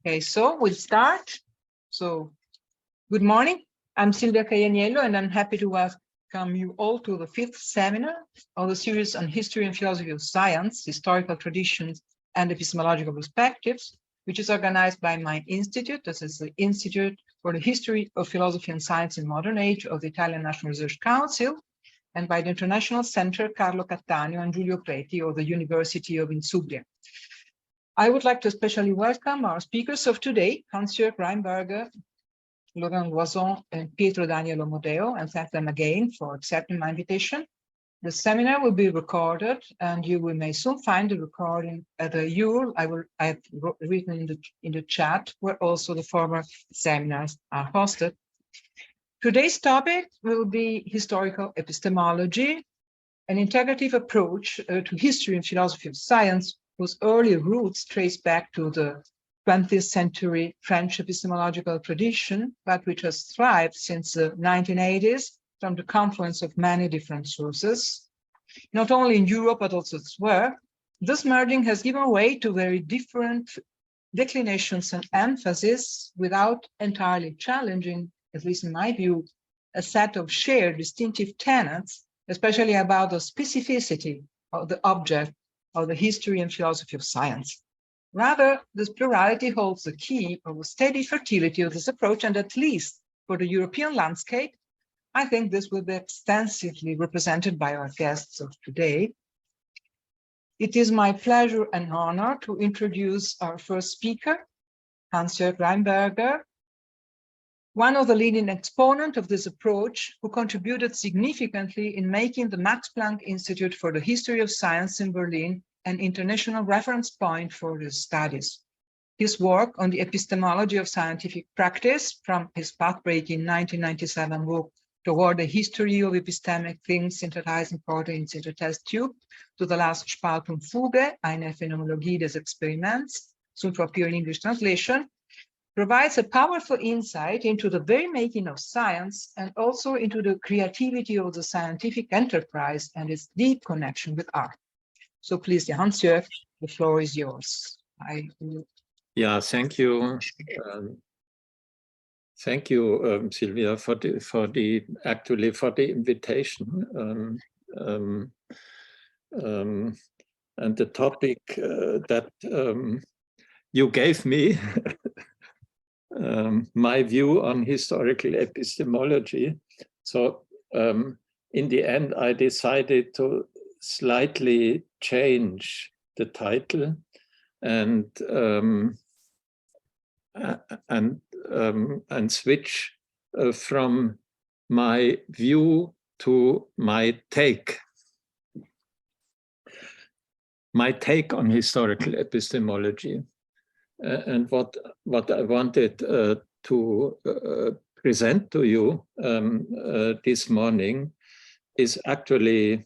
Okay, so we'll start. So, good morning. I'm Silvia Caianiello, and I'm happy to welcome you all to the 5th seminar of the series on history and philosophy of science, historical traditions, and epistemological perspectives, which is organized by my institute. This is the Institute for the History of Philosophy and Science in Modern Age of the Italian National Research Council, and by the International Center Carlo Cattaneo and Giulio Preti of the University of Insubria. I would like to especially welcome our speakers of today, Hans-Jörg Rheinberger, Laurent Loison, and Pietro Daniel Omodeo, and thank them again for accepting my invitation. The seminar will be recorded, and you may soon find the recording at the URL I have written in the chat, where also the former seminars are hosted. Today's topic will be historical epistemology, an integrative approach to history and philosophy of science, whose early roots trace back to the 20th century French epistemological tradition, but which has thrived since the 1980s from the confluence of many different sources, not only in Europe, but also elsewhere. This merging has given way to very different declinations and emphasis without entirely challenging, at least in my view, a set of shared distinctive tenets, especially about the specificity of the object of the history and philosophy of science. Rather, this plurality holds the key of the steady fertility of this approach, and at least for the European landscape, I think this will be extensively represented by our guests of today. It is my pleasure and honor to introduce our first speaker, Hans-Jörg Rheinberger, one of the leading exponents of this approach, who contributed significantly in making the Max Planck Institute for the History of Science in Berlin an international reference point for his studies. His work on the epistemology of scientific practice, from his pathbreaking 1997 book Toward the History of Epistemic Things Synthesizing Proteins in the Test Tube, to the last Spaltung Fuge, eine Phänomenologie des Experiments, soon to appear in English translation, provides a powerful insight into the very making of science and also into the creativity of the scientific enterprise and its deep connection with art. So please, Hans-Jörg, the floor is yours. Yeah, thank you. Thank you, Silvia, for the invitation. And the topic that you gave me, my view on historical epistemology. So in the end, I decided to slightly change the title and switch from my view to my take on historical epistemology. And what I wanted to present to you this morning is actually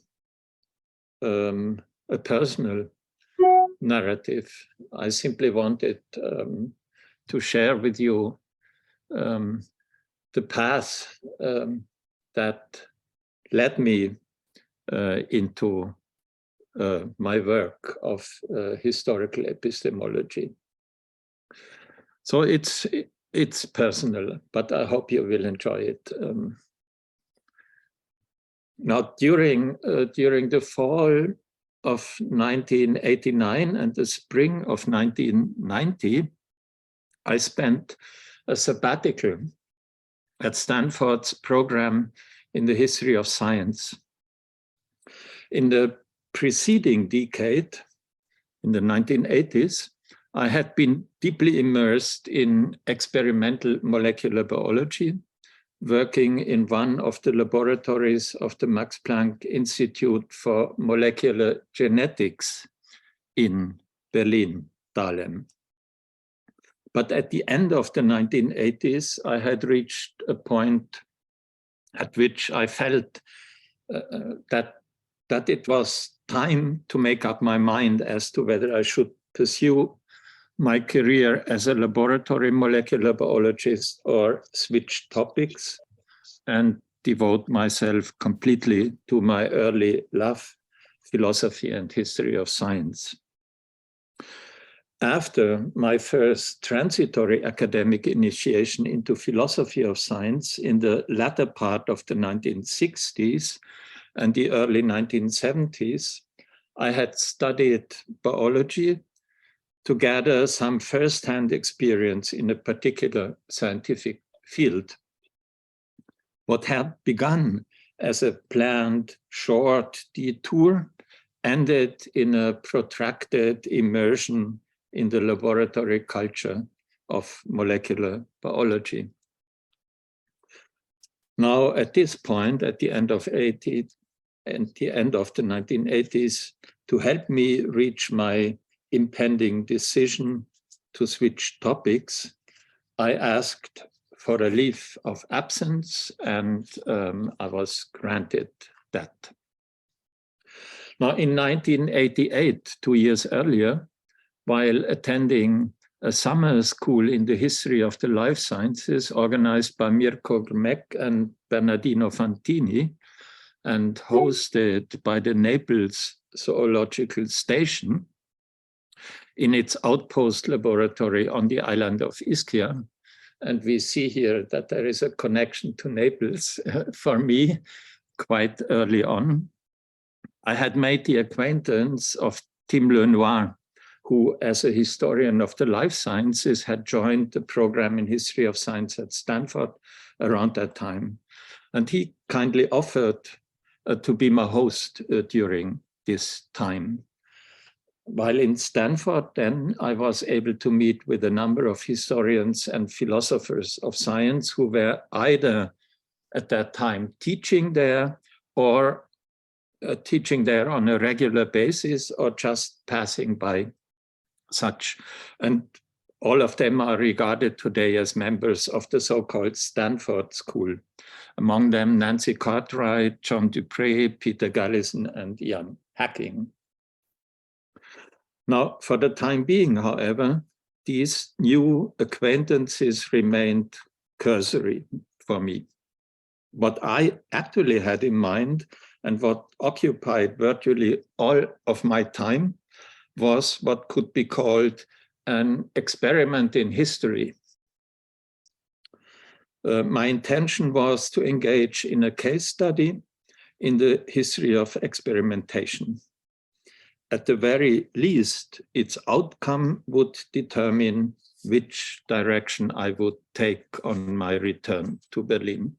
a personal narrative. I simply wanted to share with you the path that led me into my work of historical epistemology. So it's personal, but I hope you will enjoy it. Now, during the fall of 1989 and the spring of 1990, I spent a sabbatical at Stanford's program in the history of science. In the preceding decade, in the 1980s, I had been deeply immersed in experimental molecular biology, working in one of the laboratories of the Max Planck Institute for Molecular Genetics in Berlin, Dahlem. But at the end of the 1980s, I had reached a point at which I felt that it was time to make up my mind as to whether I should pursue my career as a laboratory molecular biologist or switch topics and devote myself completely to my early love, philosophy and history of science. after my first transitory academic initiation into philosophy of science in the latter part of the 1960s and the early 1970s, I had studied biology to gather some first-hand experience in a particular scientific field. What had begun as a planned short detour ended in a protracted immersion in the laboratory culture of molecular biology. Now, at this point, at the end of the 1980s, to help me reach my impending decision to switch topics, I asked for a leave of absence, and I was granted that. Now, in 1988, 2 years earlier, while attending a summer school in the history of the life sciences organized by Mirko Grmek and Bernardino Fantini and hosted by the Naples Zoological Station in its outpost laboratory on the island of Ischia. And we see here that there is a connection to Naples for me quite early on. I had made the acquaintance of Tim Lenoir, who, as a historian of the life sciences, had joined the program in history of science at Stanford around that time. And he kindly offered to be my host during this time. While in Stanford, then, I was able to meet with a number of historians and philosophers of science who were either at that time teaching there or teaching there on a regular basis or just passing by such. And all of them are regarded today as members of the so-called Stanford School. Among them, Nancy Cartwright, John Dupree, Peter Gallison, and Ian Hacking. Now, for the time being, however, these new acquaintances remained cursory for me. What I actually had in mind and what occupied virtually all of my time was what could be called an experiment in history. My intention was to engage in a case study in the history of experimentation. At the very least, its outcome would determine which direction I would take on my return to Berlin.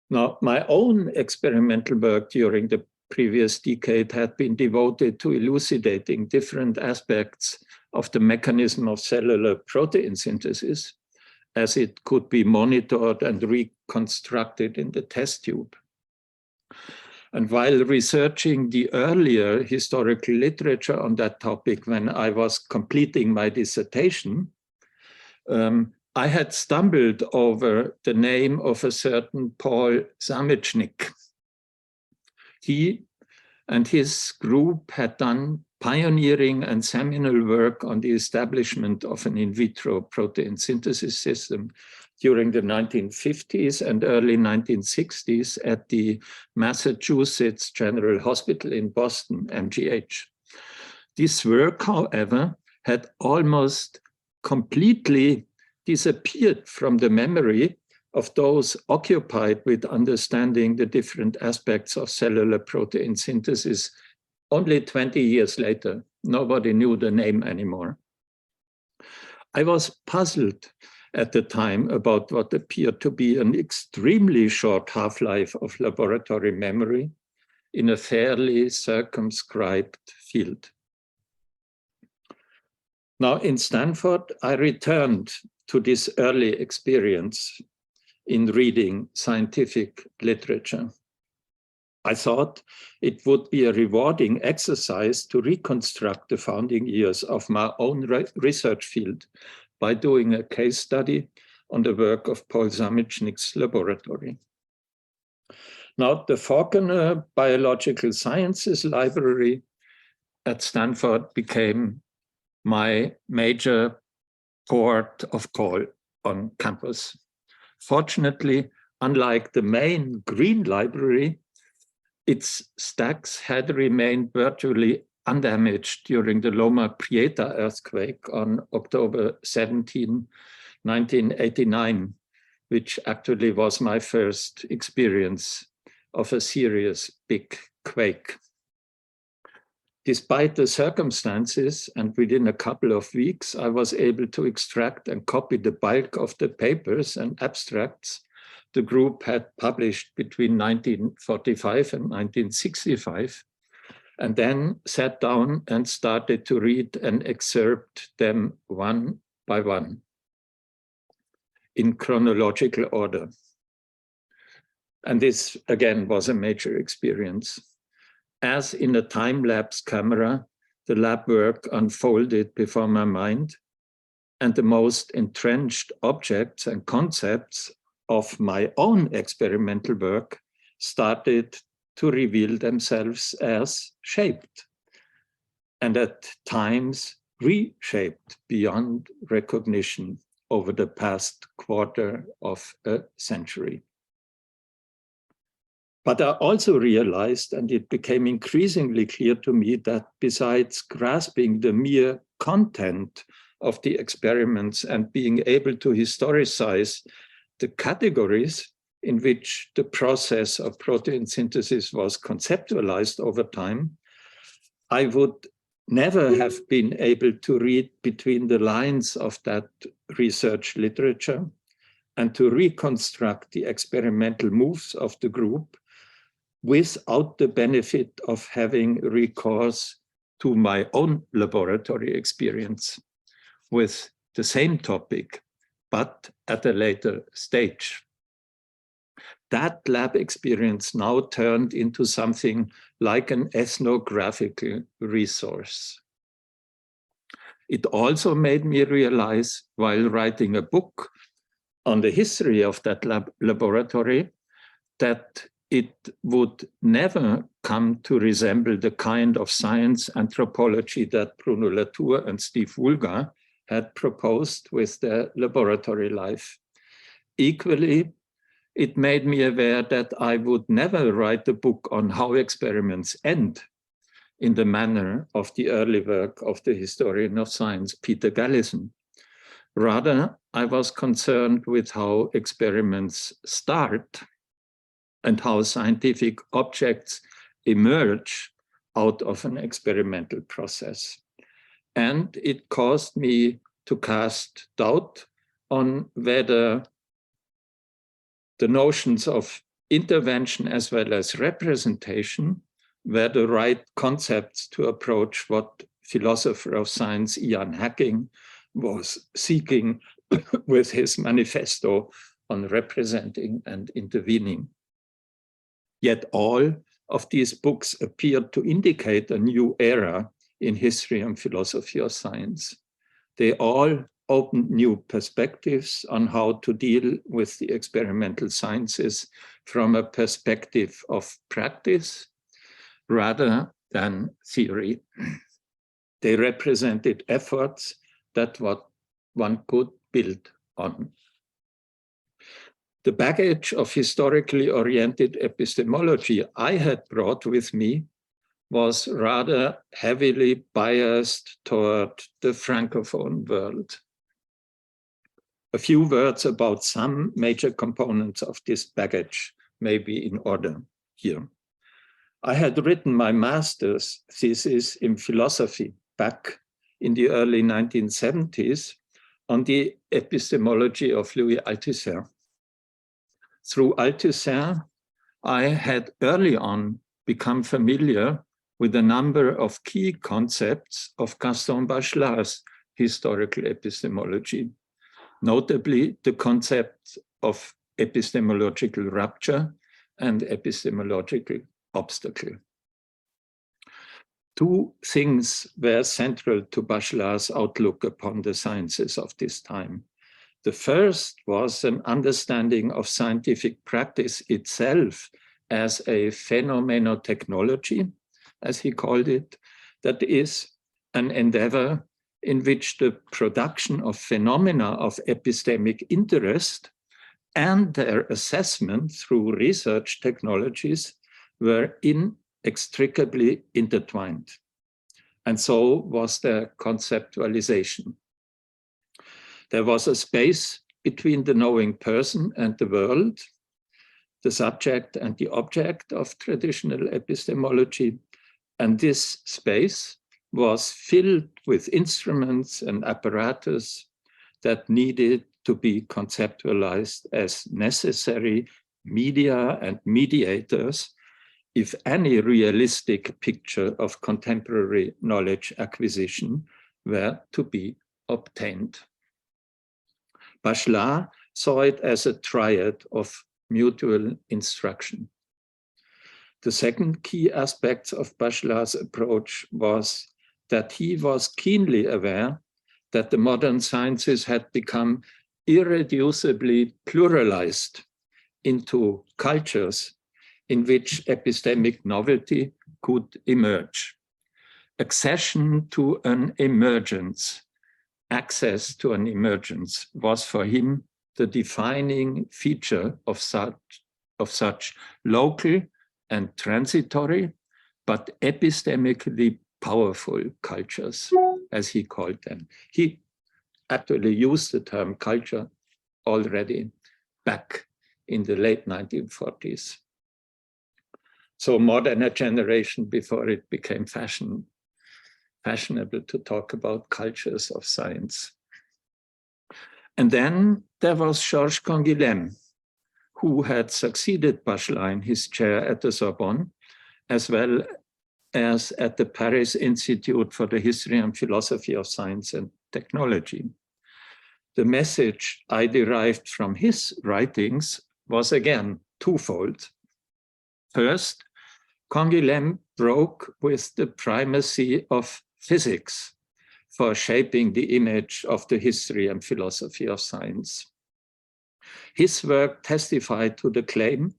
Now, my own experimental work during the previous decade had been devoted to elucidating different aspects of the mechanism of cellular protein synthesis as it could be monitored and reconstructed in the test tube. And while researching the earlier historical literature on that topic when I was completing my dissertation, I had stumbled over the name of a certain Paul Samecznik. He and his group had done pioneering and seminal work on the establishment of an in vitro protein synthesis system during the 1950s and early 1960s at the Massachusetts General Hospital in Boston, MGH. This work, however, had almost completely disappeared from the memory of those occupied with understanding the different aspects of cellular protein synthesis. Only 20 years later, nobody knew the name anymore. I was puzzled at the time about what appeared to be an extremely short half-life of laboratory memory in a fairly circumscribed field. Now, in Stanford, I returned to this early experience in reading scientific literature. I thought it would be a rewarding exercise to reconstruct the founding years of my own research field by doing a case study on the work of Paul Samecznik's laboratory. Now, the Faulkner Biological Sciences Library at Stanford became my major port of call on campus. Fortunately, unlike the main Green Library, its stacks had remained virtually undamaged during the Loma Prieta earthquake on October 17, 1989, which actually was my first experience of a serious big quake. Despite the circumstances, and within a couple of weeks, I was able to extract and copy the bulk of the papers and abstracts the group had published between 1945 and 1965, and then sat down and started to read and excerpt them one by one in chronological order. And this, again, was a major experience. As in a time-lapse camera, the lab work unfolded before my mind, and the most entrenched objects and concepts of my own experimental work started to reveal themselves as shaped, and at times reshaped beyond recognition over the past quarter of a century. But I also realized, and it became increasingly clear to me, that besides grasping the mere content of the experiments and being able to historicize the categories in which the process of protein synthesis was conceptualized over time, I would never have been able to read between the lines of that research literature and to reconstruct the experimental moves of the group without the benefit of having recourse to my own laboratory experience with the same topic, but at a later stage. That lab experience now turned into something like an ethnographical resource. It also made me realize, while writing a book on the history of that laboratory, that it would never come to resemble the kind of science anthropology that Bruno Latour and Steve Woolgar had proposed with their laboratory life. Equally, it made me aware that I would never write a book on how experiments end in the manner of the early work of the historian of science, Peter Gallison. Rather, I was concerned with how experiments start and how scientific objects emerge out of an experimental process. And it caused me to cast doubt on whether the notions of intervention as well as representation were the right concepts to approach what philosopher of science Ian Hacking was seeking with his manifesto on representing and intervening. Yet all of these books appeared to indicate a new era in history and philosophy of science. They all opened new perspectives on how to deal with the experimental sciences from a perspective of practice rather than theory. They represented efforts that what one could build on. The baggage of historically oriented epistemology I had brought with me was rather heavily biased toward the Francophone world. A few words about some major components of this baggage may be in order here. I had written my master's thesis in philosophy back in the early 1970s on the epistemology of Louis Althusser. Through Althusser, I had early on become familiar with a number of key concepts of Gaston Bachelard's historical epistemology, notably the concept of epistemological rupture and epistemological obstacle. Two things were central to Bachelard's outlook upon the sciences of this time. The first was an understanding of scientific practice itself as a phenomenotechnology, as he called it, that is an endeavor in which the production of phenomena of epistemic interest and their assessment through research technologies were inextricably intertwined. and so was their conceptualization. There was a space between the knowing person and the world, the subject and the object of traditional epistemology, and this space was filled with instruments and apparatus that needed to be conceptualized as necessary media and mediators if any realistic picture of contemporary knowledge acquisition were to be obtained. Bachelard saw it as a triad of mutual instruction. The second key aspect of Bachelard's approach was that he was keenly aware that the modern sciences had become irreducibly pluralized into cultures in which epistemic novelty could emerge. Accession to an emergence, access to an emergence was for him the defining feature of such local and transitory, but epistemically powerful cultures, as he called them. He actually used the term culture already back in the late 1940s. So more than a generation before it became fashionable to talk about cultures of science. And then there was Georges Canguilhem, who had succeeded Bachelard in his chair at the Sorbonne, as well as at the Paris Institute for the History and Philosophy of Science and Technology. The message I derived from his writings was again twofold. First, Canguilhem broke with the primacy of physics for shaping the image of the history and philosophy of science. His work testified to the claim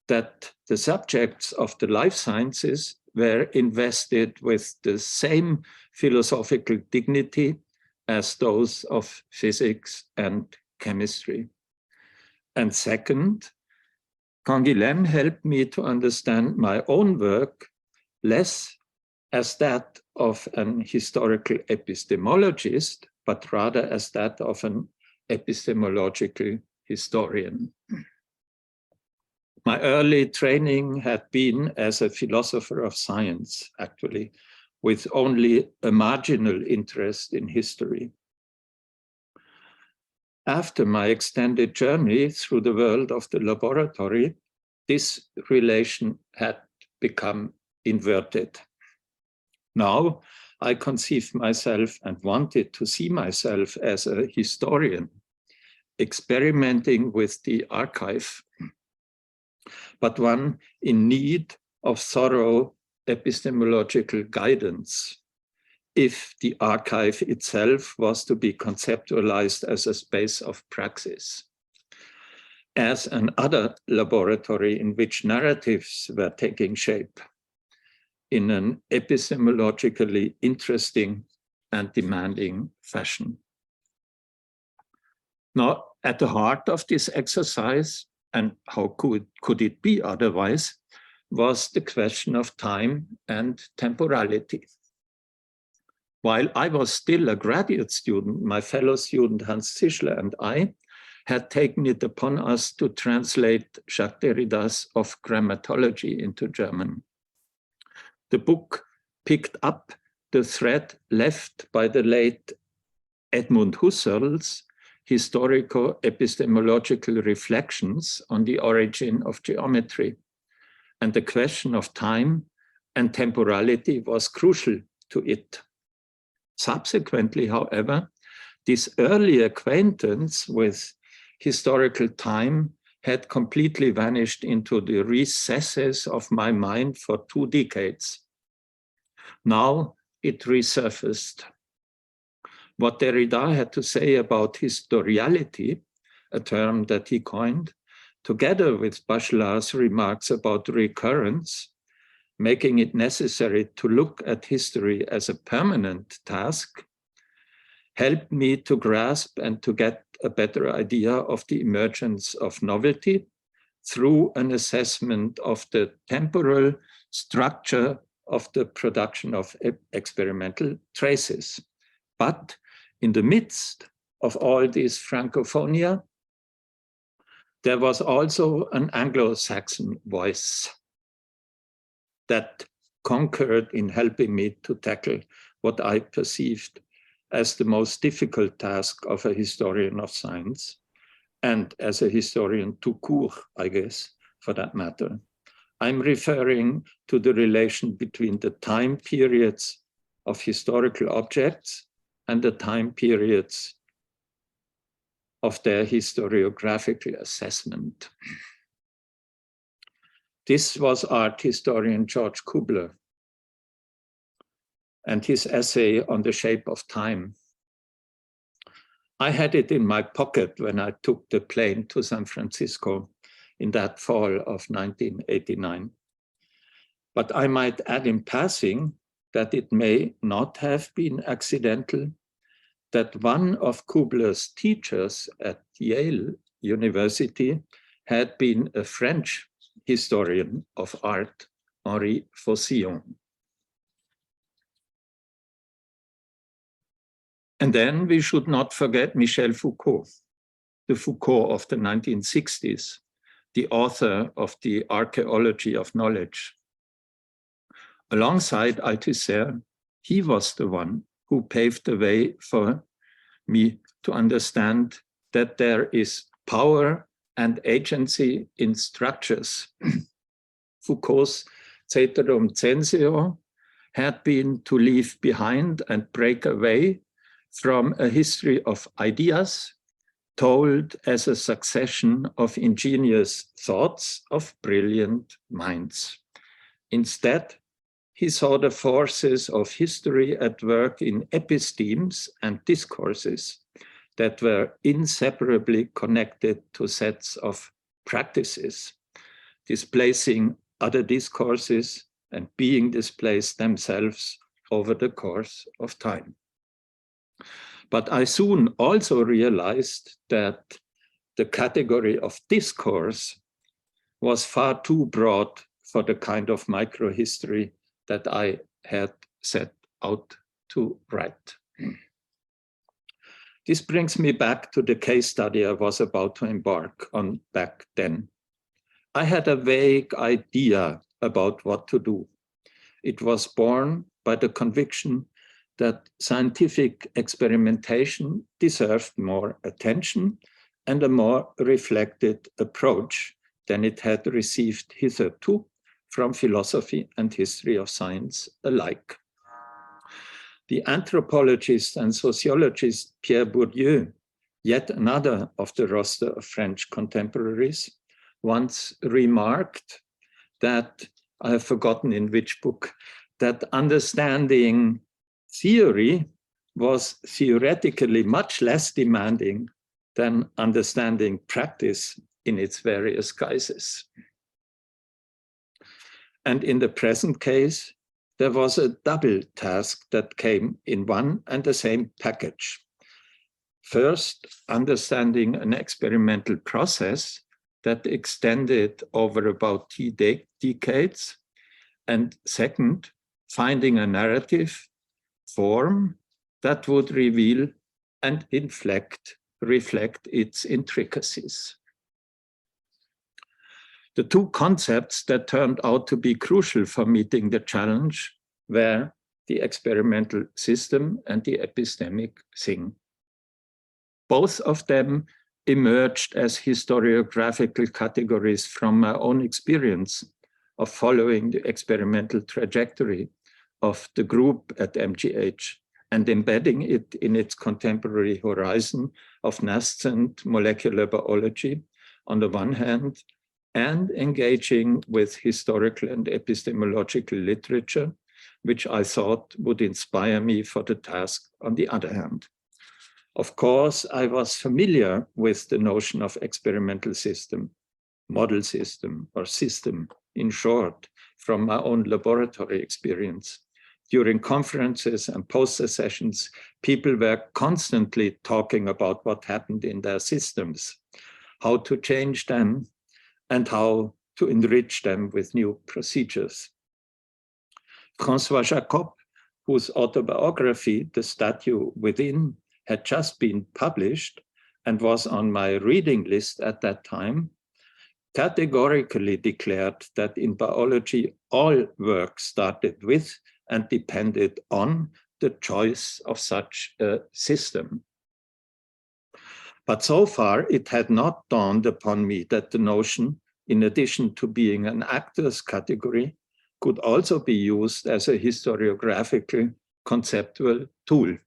that the subjects of the life sciences were invested with the same philosophical dignity as those of physics and chemistry. And second, Canguilhem helped me to understand my own work less as that of an historical epistemologist, but rather as that of an epistemological historian. My early training had been as a philosopher of science, actually, with only a marginal interest in history. After my extended journey through the world of the laboratory, this relation had become inverted. Now, I conceived myself and wanted to see myself as a historian, experimenting with the archive, but one in need of thorough epistemological guidance if the archive itself was to be conceptualized as a space of praxis, as another laboratory in which narratives were taking shape in an epistemologically interesting and demanding fashion. Now, at the heart of this exercise, and how could it be otherwise, was the question of time and temporality. While I was still a graduate student, my fellow student Hans Zischler and I had taken it upon us to translate Jacques Derrida's Of Grammatology into German. The book picked up the thread left by the late Edmund Husserl's historico-epistemological reflections on the origin of geometry, and the question of time and temporality was crucial to it. Subsequently, however, this early acquaintance with historical time had completely vanished into the recesses of my mind for 2 decades. Now it resurfaced. What Derrida had to say about historiality, a term that he coined, together with Bachelard's remarks about recurrence, making it necessary to look at history as a permanent task, helped me to grasp and to get a better idea of the emergence of novelty through an assessment of the temporal structure of the production of experimental traces. But in the midst of all this Francophonia, there was also an Anglo-Saxon voice that concurred in helping me to tackle what I perceived as the most difficult task of a historian of science, and as a historian tout court, I guess, for that matter. I'm referring to the relation between the time periods of historical objects and the time periods of their historiographical assessment. This was art historian George Kubler and his essay on the shape of time. I had it in my pocket when I took the plane to San Francisco in that fall of 1989. But I might add in passing that it may not have been accidental that one of Kubler's teachers at Yale University had been a French historian of art, Henri Faucillon. And then we should not forget Michel Foucault, the Foucault of the 1960s, the author of the Archaeology of Knowledge. Alongside Althusser, he was the one who paved the way for me to understand that there is power and agency in structures. Foucault's Ceterum Censeo had been to leave behind and break away from a history of ideas told as a succession of ingenious thoughts of brilliant minds. Instead, he saw the forces of history at work in epistemes and discourses that were inseparably connected to sets of practices, displacing other discourses and being displaced themselves over the course of time. But I soon also realized that the category of discourse was far too broad for the kind of microhistory that I had set out to write. This brings me back to the case study I was about to embark on back then. I had a vague idea about what to do. It was born by the conviction that scientific experimentation deserved more attention and a more reflected approach than it had received hitherto from philosophy and history of science alike. The anthropologist and sociologist Pierre Bourdieu, yet another of the roster of French contemporaries, once remarked that, I have forgotten in which book, that understanding theory was theoretically much less demanding than understanding practice in its various guises. And in the present case, there was a double task that came in one and the same package. First, understanding an experimental process that extended over about 2 decades. And second, finding a narrative form that would reveal and reflect its intricacies. The two concepts that turned out to be crucial for meeting the challenge were the experimental system and the epistemic thing. Both of them emerged as historiographical categories from my own experience of following the experimental trajectory of the group at MGH and embedding it in its contemporary horizon of nascent molecular biology on the one hand, and engaging with historical and epistemological literature, which I thought would inspire me for the task on the other hand. Of course, I was familiar with the notion of experimental system, model system, or system in short, from my own laboratory experience. During conferences and poster sessions, people were constantly talking about what happened in their systems, how to change them, and how to enrich them with new procedures. François Jacob, whose autobiography, The Statue Within, had just been published and was on my reading list at that time, categorically declared that in biology, all work started with and depended on the choice of such a system. But so far, it had not dawned upon me that the notion, in addition to being an actors category, could also be used as a historiographical conceptual tool.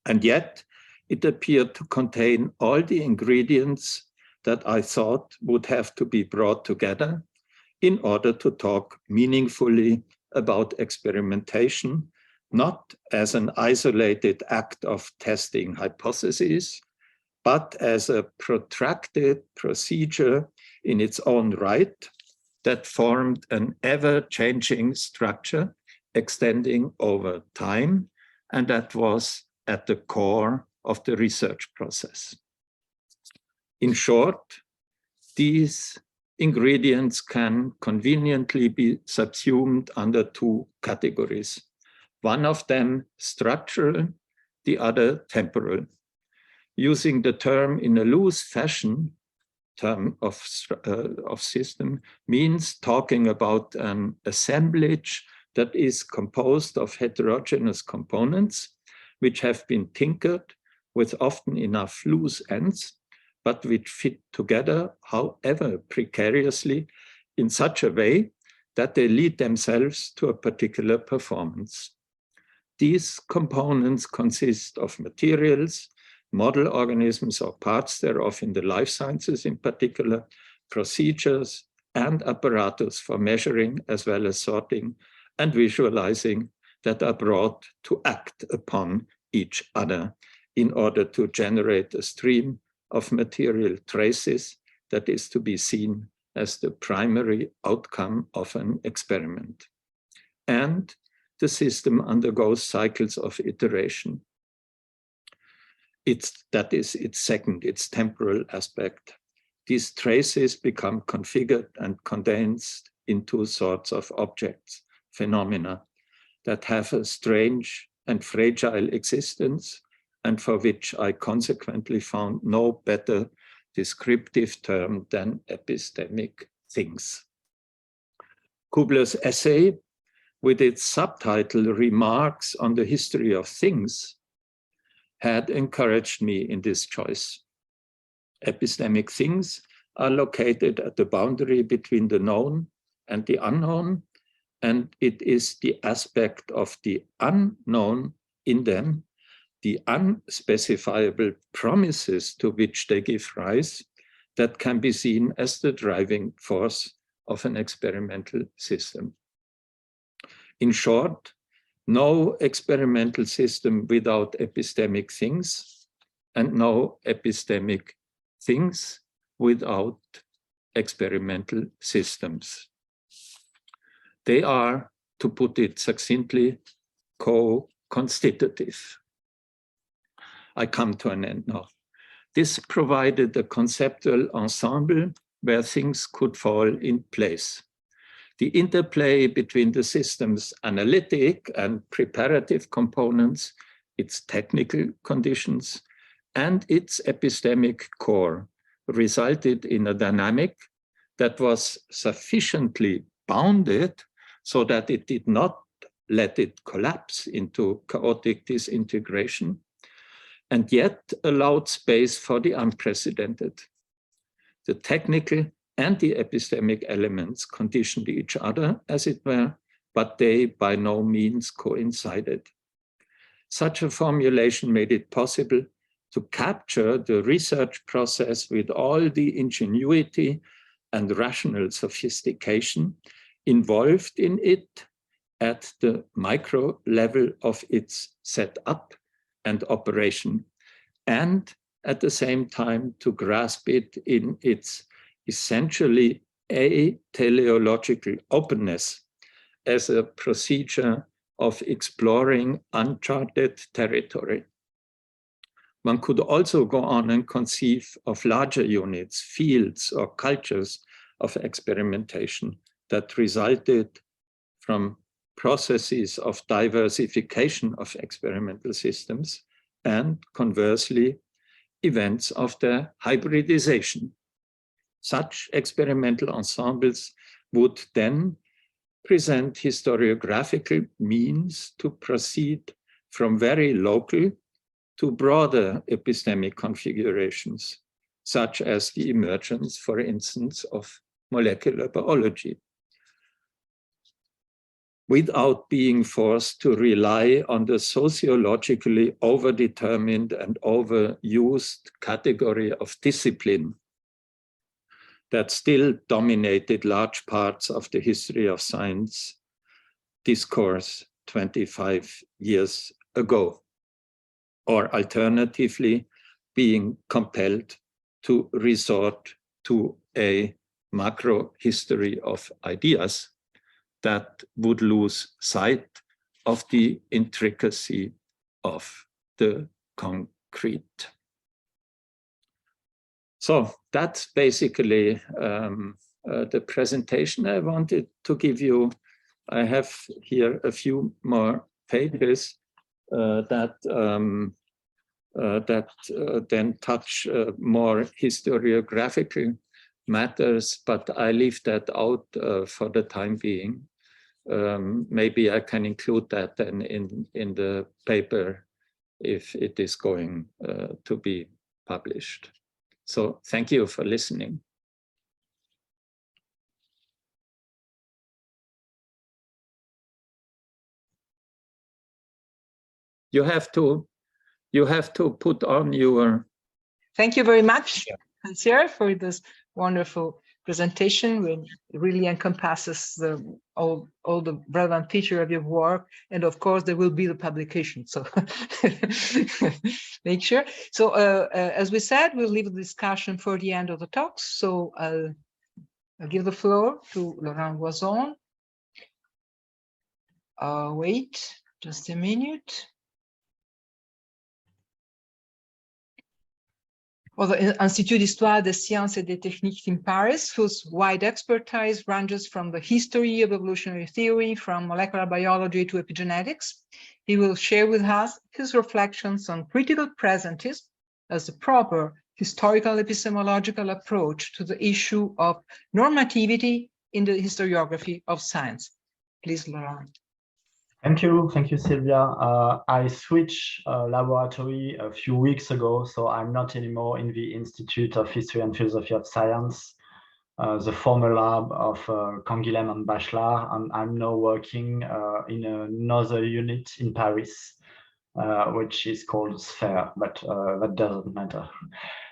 And yet, it appeared to contain all the ingredients that I thought would have to be brought together in order to talk meaningfully about experimentation, not as an isolated act of testing hypotheses, but as a protracted procedure in its own right that formed an ever-changing structure extending over time, and that was at the core of the research process. In short, these ingredients can conveniently be subsumed under two categories. One of them structural, the other temporal. Using the term in a loose fashion, term of system, means talking about an assemblage that is composed of heterogeneous components, which have been tinkered with often enough loose ends, but which fit together, however precariously, in such a way that they lead themselves to a particular performance. These components consist of materials, model organisms or parts thereof in the life sciences in particular, procedures and apparatus for measuring as well as sorting and visualizing that are brought to act upon each other in order to generate a stream of material traces that is to be seen as the primary outcome of an experiment. And the system undergoes cycles of iteration. That is its temporal aspect. These traces become configured and condensed into sorts of objects, phenomena, that have a strange and fragile existence, and for which I consequently found no better descriptive term than epistemic things. Kubler's essay, with its subtitle Remarks on the History of Things, had encouraged me in this choice. Epistemic things are located at the boundary between the known and the unknown, and it is the aspect of the unknown in them, the unspecifiable promises to which they give rise, that can be seen as the driving force of an experimental system. In short, no experimental system without epistemic things, and no epistemic things without experimental systems. They are, to put it succinctly, co-constitutive. I come to an end now. This provided a conceptual ensemble where things could fall in place. The interplay between the system's analytic and preparative components, its technical conditions, and its epistemic core resulted in a dynamic that was sufficiently bounded so that it did not let it collapse into chaotic disintegration, and yet allowed space for the unprecedented. The technical and the epistemic elements conditioned each other, as it were, but they by no means coincided. Such a formulation made it possible to capture the research process with all the ingenuity and rational sophistication involved in it at the micro level of its setup and operation, and at the same time to grasp it in its essentially a-teleological openness as a procedure of exploring uncharted territory. One could also go on and conceive of larger units, fields, or cultures of experimentation that resulted from processes of diversification of experimental systems, and conversely, events of their hybridization. Such experimental ensembles would then present historiographical means to proceed from very local to broader epistemic configurations, such as the emergence, for instance, of molecular biology, without being forced to rely on the sociologically overdetermined and overused category of discipline that still dominated large parts of the history of science discourse 25 years ago, or alternatively being compelled to resort to a macro history of ideas that would lose sight of the intricacy of the concrete. So that's basically the presentation I wanted to give you. I have here a few more pages that then touch more historiographical matters, but I leave that out for the time being. Maybe I can include that then in the paper if it is going to be published. So thank you for listening. You have to put on your. Thank you very much, Hans-Jörg, for this wonderful presentation, which really encompasses all the relevant feature of your work, and of course there will be the publication. So make sure. So as we said, we'll leave the discussion for the end of the talks. So I'll give the floor to Laurent Loison. Wait just a minute. Well, the Institut d'Histoire des Sciences et des Techniques in Paris, whose wide expertise ranges from the history of evolutionary theory, from molecular biology to epigenetics. He will share with us his reflections on critical presentism as the proper historical epistemological approach to the issue of normativity in the historiography of science. Please, Laurent. Thank you, Sylvia. I switched laboratory a few weeks ago, so I'm not anymore in the Institute of History and Philosophy of Science, the former lab of Canguilhem and Bachelard, and I'm now working in another unit in Paris, which is called Sphere, but that doesn't matter.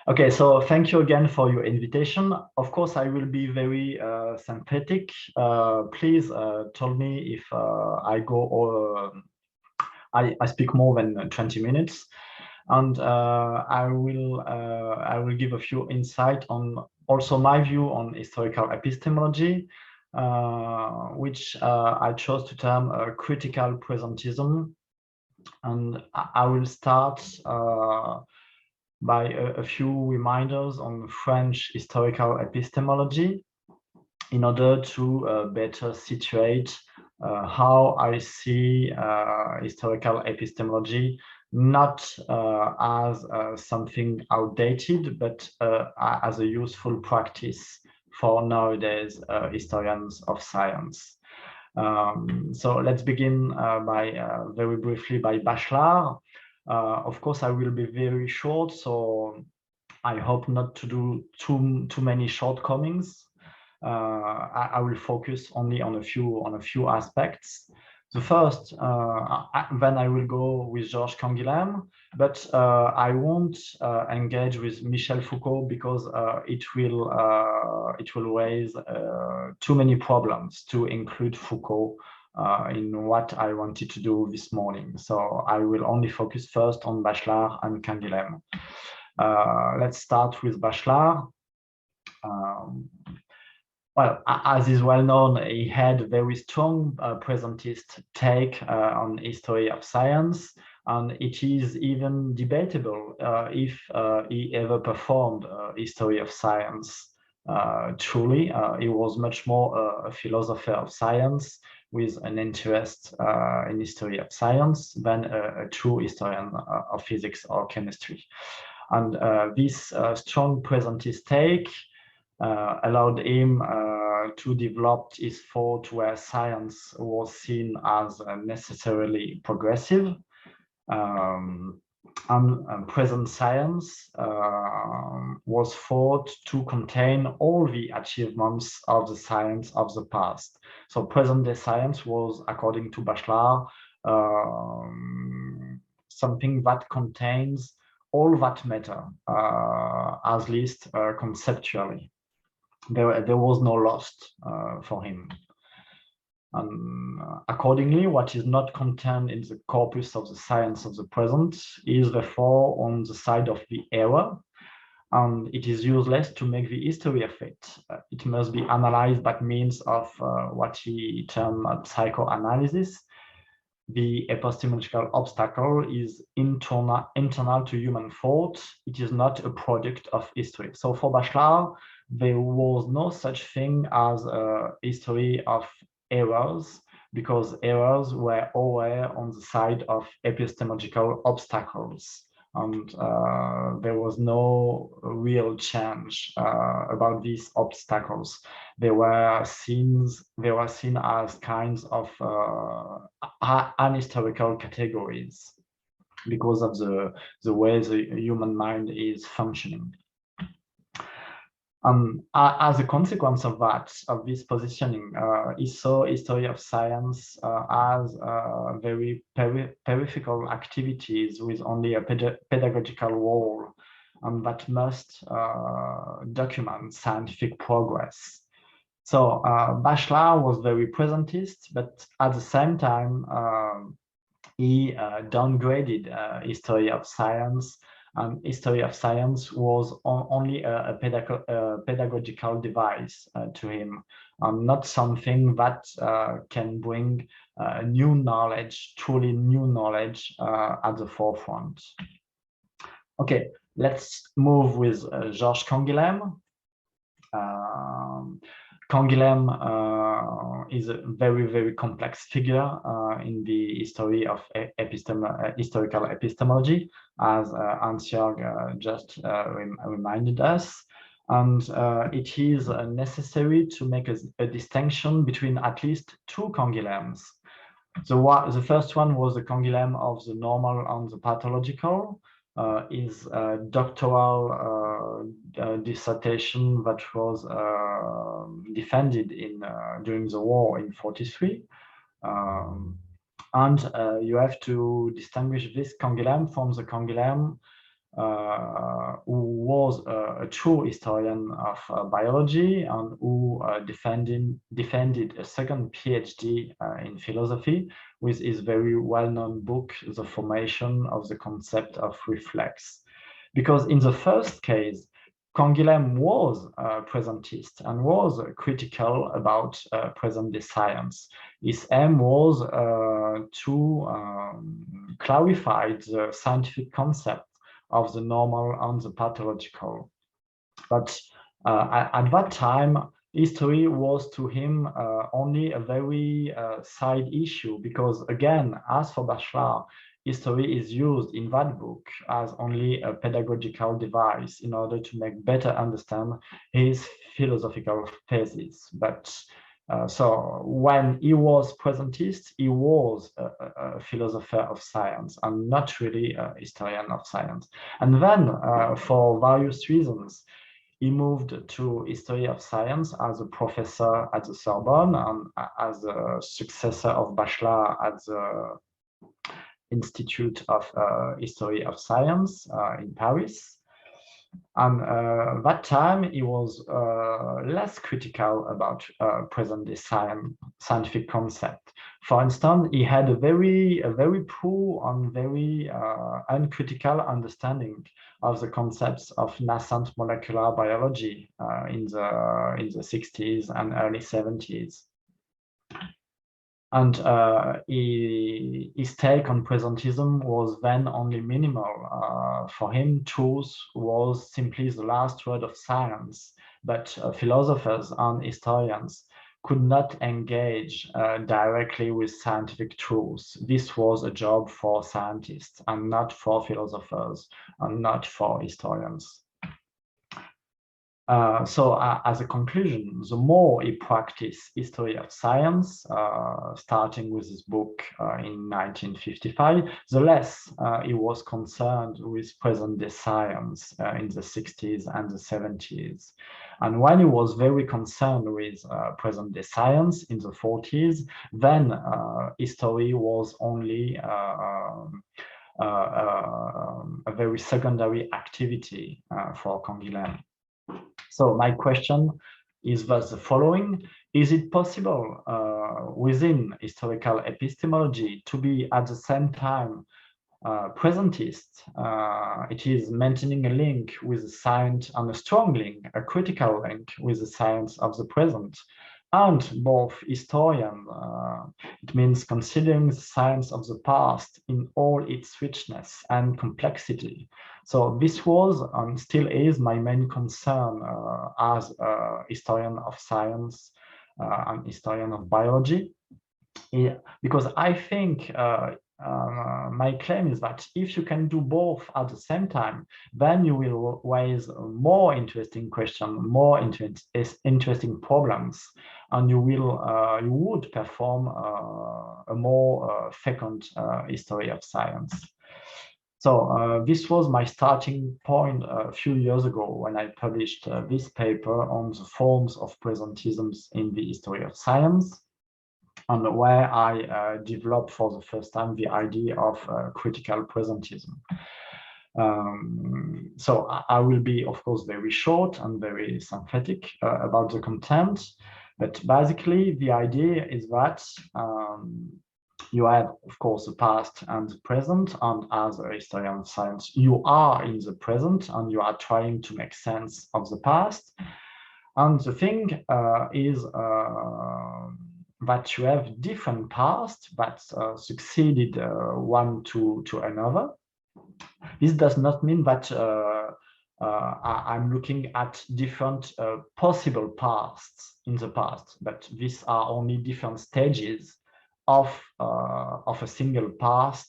Okay, so thank you again for your invitation. Of course, I will be very synthetic. Please tell me if I speak more than 20 minutes, and I will give a few insight on also my view on historical epistemology, which I chose to term critical presentism. And I will start by a few reminders on French historical epistemology in order to better situate how I see historical epistemology, not as something outdated, but as a useful practice for nowadays historians of science. So let's begin very briefly by Bachelard. Of course, I will be very short, so I hope not to do too many shortcomings. I will focus only on a few aspects. The first, then I will go with Georges Canguilhem, but I won't engage with Michel Foucault because it will raise too many problems to include Foucault in what I wanted to do this morning. So I will only focus first on Bachelard and Canguilhem. Let's start with Bachelard. Well, as is well known, he had a very strong presentist take on history of science, and it is even debatable if he ever performed history of science truly. He was much more a philosopher of science with an interest in history of science than a true historian of physics or chemistry. And this strong presentist take allowed him to develop his thought where science was seen as necessarily progressive. And present science was thought to contain all the achievements of the science of the past. So present-day science was, according to Bachelard, something that contains all that matter, at least conceptually. There was no lost for him. And accordingly, what is not contained in the corpus of the science of the present is therefore on the side of the error, and it is useless to make the history of it. It must be analyzed by means of what he termed psychoanalysis. The epistemological obstacle is internal to human thought. It is not a product of history. So for Bachelard, there was no such thing as a history of errors, because errors were always on the side of epistemological obstacles, and there was no real change about these obstacles. They were seen as kinds of unhistorical categories because of the way the human mind is functioning. As a consequence of that, of this positioning, he saw history of science as very peripheral activities with only a pedagogical role, and that must document scientific progress. So Bachelard was very presentist, but at the same time, he downgraded history of science. And history of science was only a pedagogical device to him, not something that can bring new knowledge, truly new knowledge at the forefront. Okay, let's move with Georges Canguilhem. Canguilhem is a very, very complex figure in the history of historical epistemology, as Hans-Jörg just reminded us. And it is necessary to make a distinction between at least two Canguilhems. The first one was the Canguilhem of the normal and the pathological. His doctoral dissertation that was defended during the war in 1943. And you have to distinguish this Canguilhem from the Canguilhem who was a true historian of biology and who defended a second PhD in philosophy with his very well-known book, The Formation of the Concept of Reflex. Because in the first case, Canguilhem was a presentist and was critical about present-day science. His aim was to clarify the scientific concept of the normal and the pathological. But at that time, history was to him only a very side issue, because again, as for Bachelard, history is used in that book as only a pedagogical device in order to make better understand his philosophical thesis. But so when he was presentist, he was a philosopher of science and not really a historian of science. And then for various reasons, he moved to history of science as a professor at the Sorbonne and as a successor of Bachelard at the Institute of History of Science in Paris. And that time he was less critical about present-day scientific concept. For instance, he had a very poor and very uncritical understanding of the concepts of nascent molecular biology in the 60s and early 70s. And his take on presentism was then only minimal. For him, truth was simply the last word of science, but philosophers and historians could not engage directly with scientific truths. This was a job for scientists and not for philosophers and not for historians. So as a conclusion, the more he practiced history of science, starting with his book in 1955, the less he was concerned with present-day science in the 60s and the 70s. And when he was very concerned with present-day science in the 40s, then history was only a very secondary activity for Canguilhem. So my question is thus the following: is it possible within historical epistemology to be at the same time presentist? It is maintaining a link with the science and a strong link, a critical link with the science of the present, and both historian. It means considering the science of the past in all its richness and complexity. So this was and still is my main concern as a historian of science and historian of biology, because I think my claim is that if you can do both at the same time, then you will raise more interesting questions, more interesting problems, and you would perform a more fecund history of science. So this was my starting point a few years ago when I published this paper on the forms of presentisms in the history of science, and where I developed for the first time the idea of critical presentism. So I will be, of course, very short and very synthetic about the content, but basically the idea is that you have, of course, the past and the present, and as a historian of science, you are in the present and you are trying to make sense of the past. And the thing is that you have different pasts that succeeded one to another. This does not mean that I'm looking at different possible pasts in the past, but these are only different stages of a single past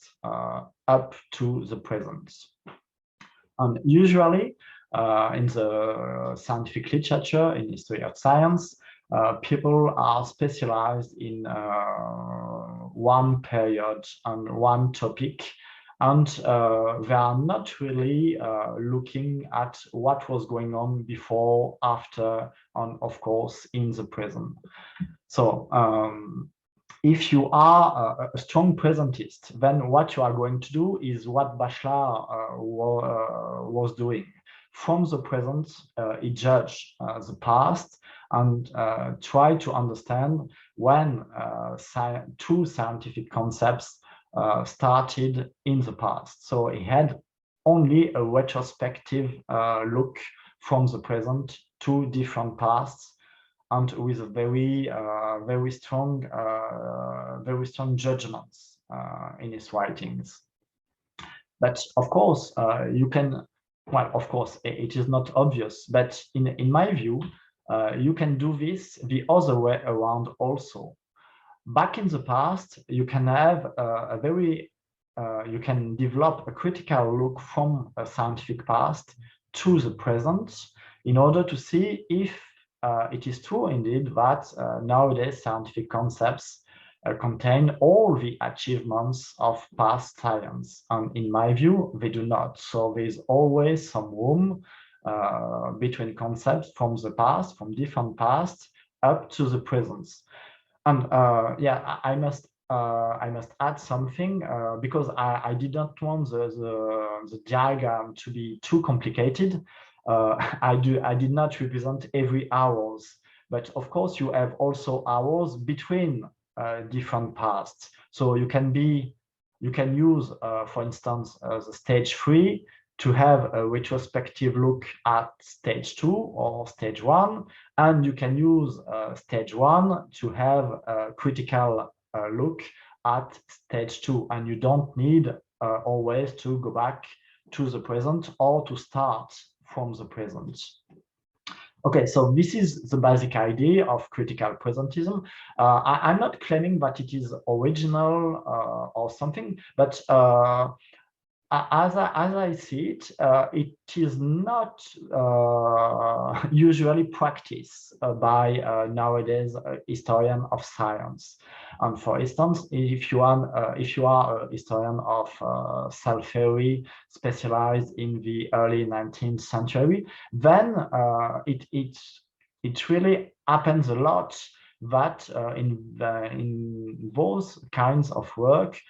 up to the present. And usually in the scientific literature, in history of science, people are specialized in one period and one topic, and they are not really looking at what was going on before, after, and of course in the present. So if you are a strong presentist, then what you are going to do is what Bachelard was doing. From the present, he judged the past and try to understand when two scientific concepts started in the past. So he had only a retrospective look from the present to different pasts, and with a very strong judgments in his writings. But of course, you can. Well, of course, it is not obvious, but in my view, you can do this the other way around also. Back in the past, you can have you can develop a critical look from a scientific past to the present in order to see if it is true indeed that nowadays scientific concepts contain all the achievements of past science, and in my view they do not. So there is always some room between concepts from the past, from different pasts, up to the present. And yeah, I must add something because I did not want the diagram to be too complicated. I did not represent every hours, but of course you have also hours between different pasts. So you can use, for instance, the stage 3 to have a retrospective look at stage 2 or stage 1, and you can use stage 1 to have a critical look at stage 2, and you don't need always to go back to the present or to start from the present. Okay, so this is the basic idea of critical presentism. I'm not claiming that it is original or something, but as I see it, it is not usually practiced by nowadays historian of science. And for instance, if you are a historian of cell theory specialized in the early 19th century, then it really happens a lot that in those kinds of work,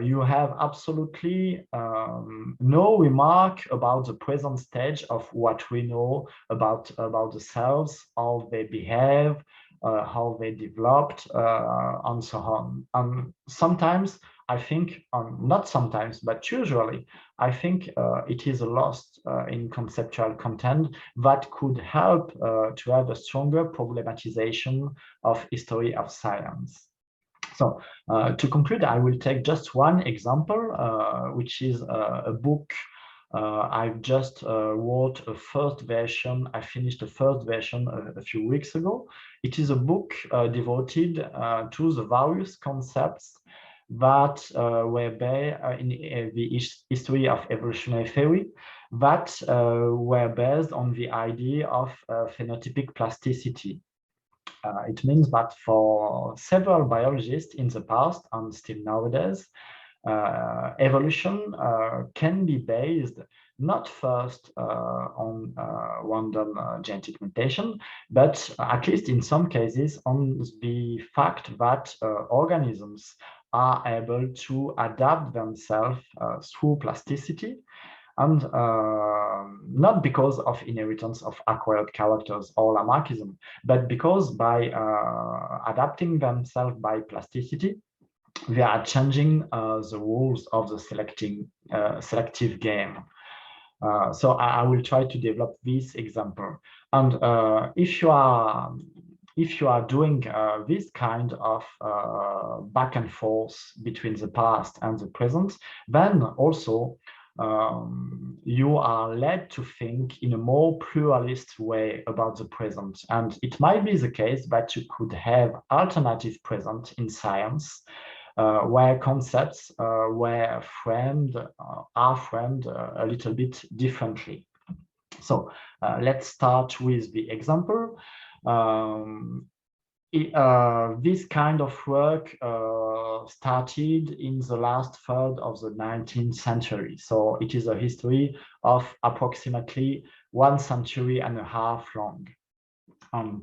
you have absolutely no remark about the present stage of what we know about the cells, how they behave, how they developed, and so on. And sometimes I think, not sometimes, but usually, I think it is a loss in conceptual content that could help to have a stronger problematization of history of science. So to conclude, I will take just one example, which is a book. I've just wrote a first version. I finished the first version a few weeks ago. It is a book devoted to the various concepts that were based in the history of evolutionary theory, that were based on the idea of phenotypic plasticity. It means that for several biologists in the past and still nowadays, evolution can be based not first on random genetic mutation, but at least in some cases on the fact that organisms are able to adapt themselves through plasticity, and not because of inheritance of acquired characters or Lamarckism, but because by adapting themselves by plasticity, they are changing the rules of the selective game. So I will try to develop this example. And if you are doing this kind of back and forth between the past and the present, then also you are led to think in a more pluralist way about the present. And it might be the case that you could have alternative present in science, where concepts are framed a little bit differently. So let's start with the example. This kind of work started in the last third of the 19th century. So it is a history of approximately 1.5 centuries long.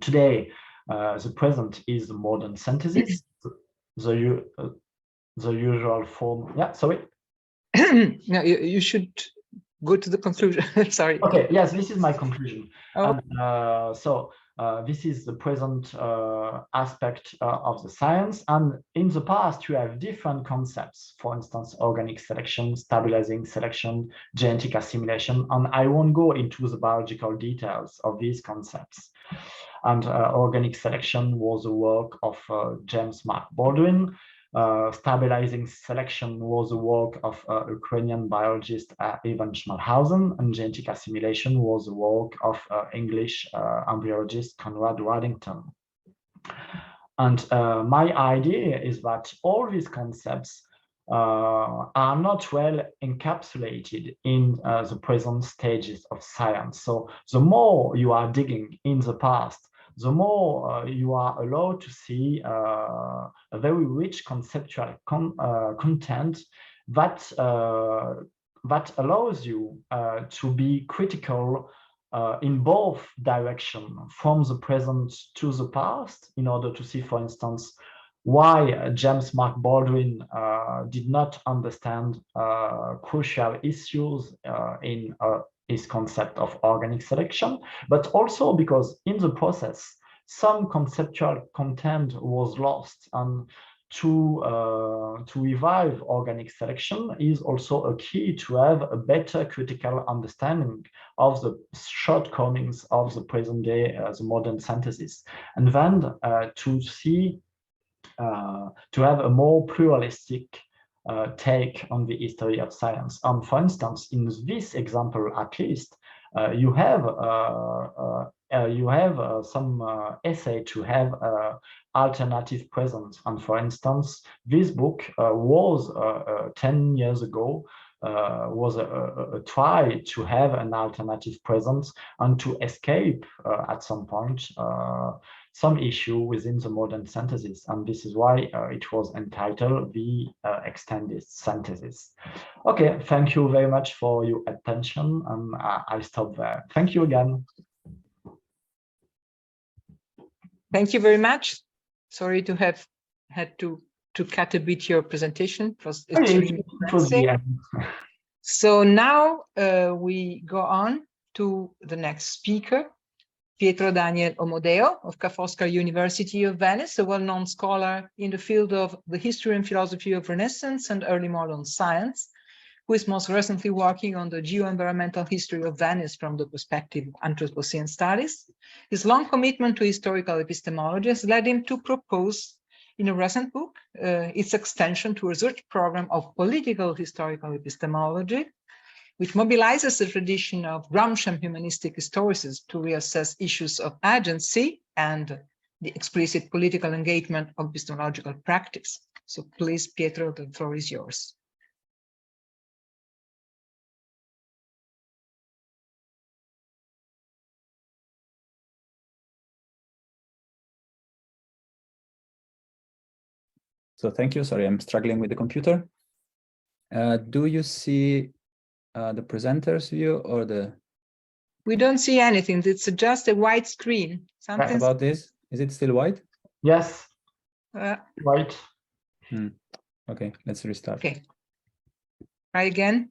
Today, the present is the modern synthesis, the usual form. Yeah, sorry. No, you should go to the conclusion. Sorry. Okay, yes, this is my conclusion. Oh. This is the present aspect of the science. And in the past, you have different concepts, for instance, organic selection, stabilizing selection, genetic assimilation. And I won't go into the biological details of these concepts. And organic selection was the work of James Mark Baldwin. Stabilizing selection was the work of Ukrainian biologist Ivan Schmalhausen, and genetic assimilation was the work of English embryologist Conrad Waddington. And my idea is that all these concepts are not well encapsulated in the present stages of science. So the more you are digging in the past, the more you are allowed to see a very rich conceptual content that allows you to be critical in both directions, from the present to the past, in order to see, for instance, why James Mark Baldwin did not understand crucial issues in his concept of organic selection, but also because in the process, some conceptual content was lost. And to revive organic selection is also a key to have a better critical understanding of the shortcomings of the present day, the modern synthesis, and then to see, to have a more pluralistic take on the history of science. For instance, in this example, at least, you have you have some essay to have alternative presence. And for instance, this book was 10 years ago, was a try to have an alternative presence and to escape at some point some issue within the modern synthesis. And this is why it was entitled the extended synthesis. Okay, thank you very much for your attention, and I'll stop there. Thank you again. Thank you very much. Sorry to have had to cut a bit your presentation. It was extremely impressive. So now we go on to the next speaker, Pietro Daniel Omodeo of Ca' Foscari University of Venice, a well-known scholar in the field of the history and philosophy of Renaissance and early modern science, who is most recently working on the geo-environmental history of Venice from the perspective of Anthropocene studies. His long commitment to historical epistemology has led him to propose in a recent book its extension to a research program of political historical epistemology, which mobilizes the tradition of Gramscian humanistic historicism to reassess issues of agency and the explicit political engagement of epistemological practice. So please, Pietro, the floor is yours. So thank you. Sorry, I'm struggling with the computer. Do you see the presenter's view or the? We don't see anything. It's just a white screen. Something about this? Is it still white? Yes. White. Okay, let's restart. Okay. Try again.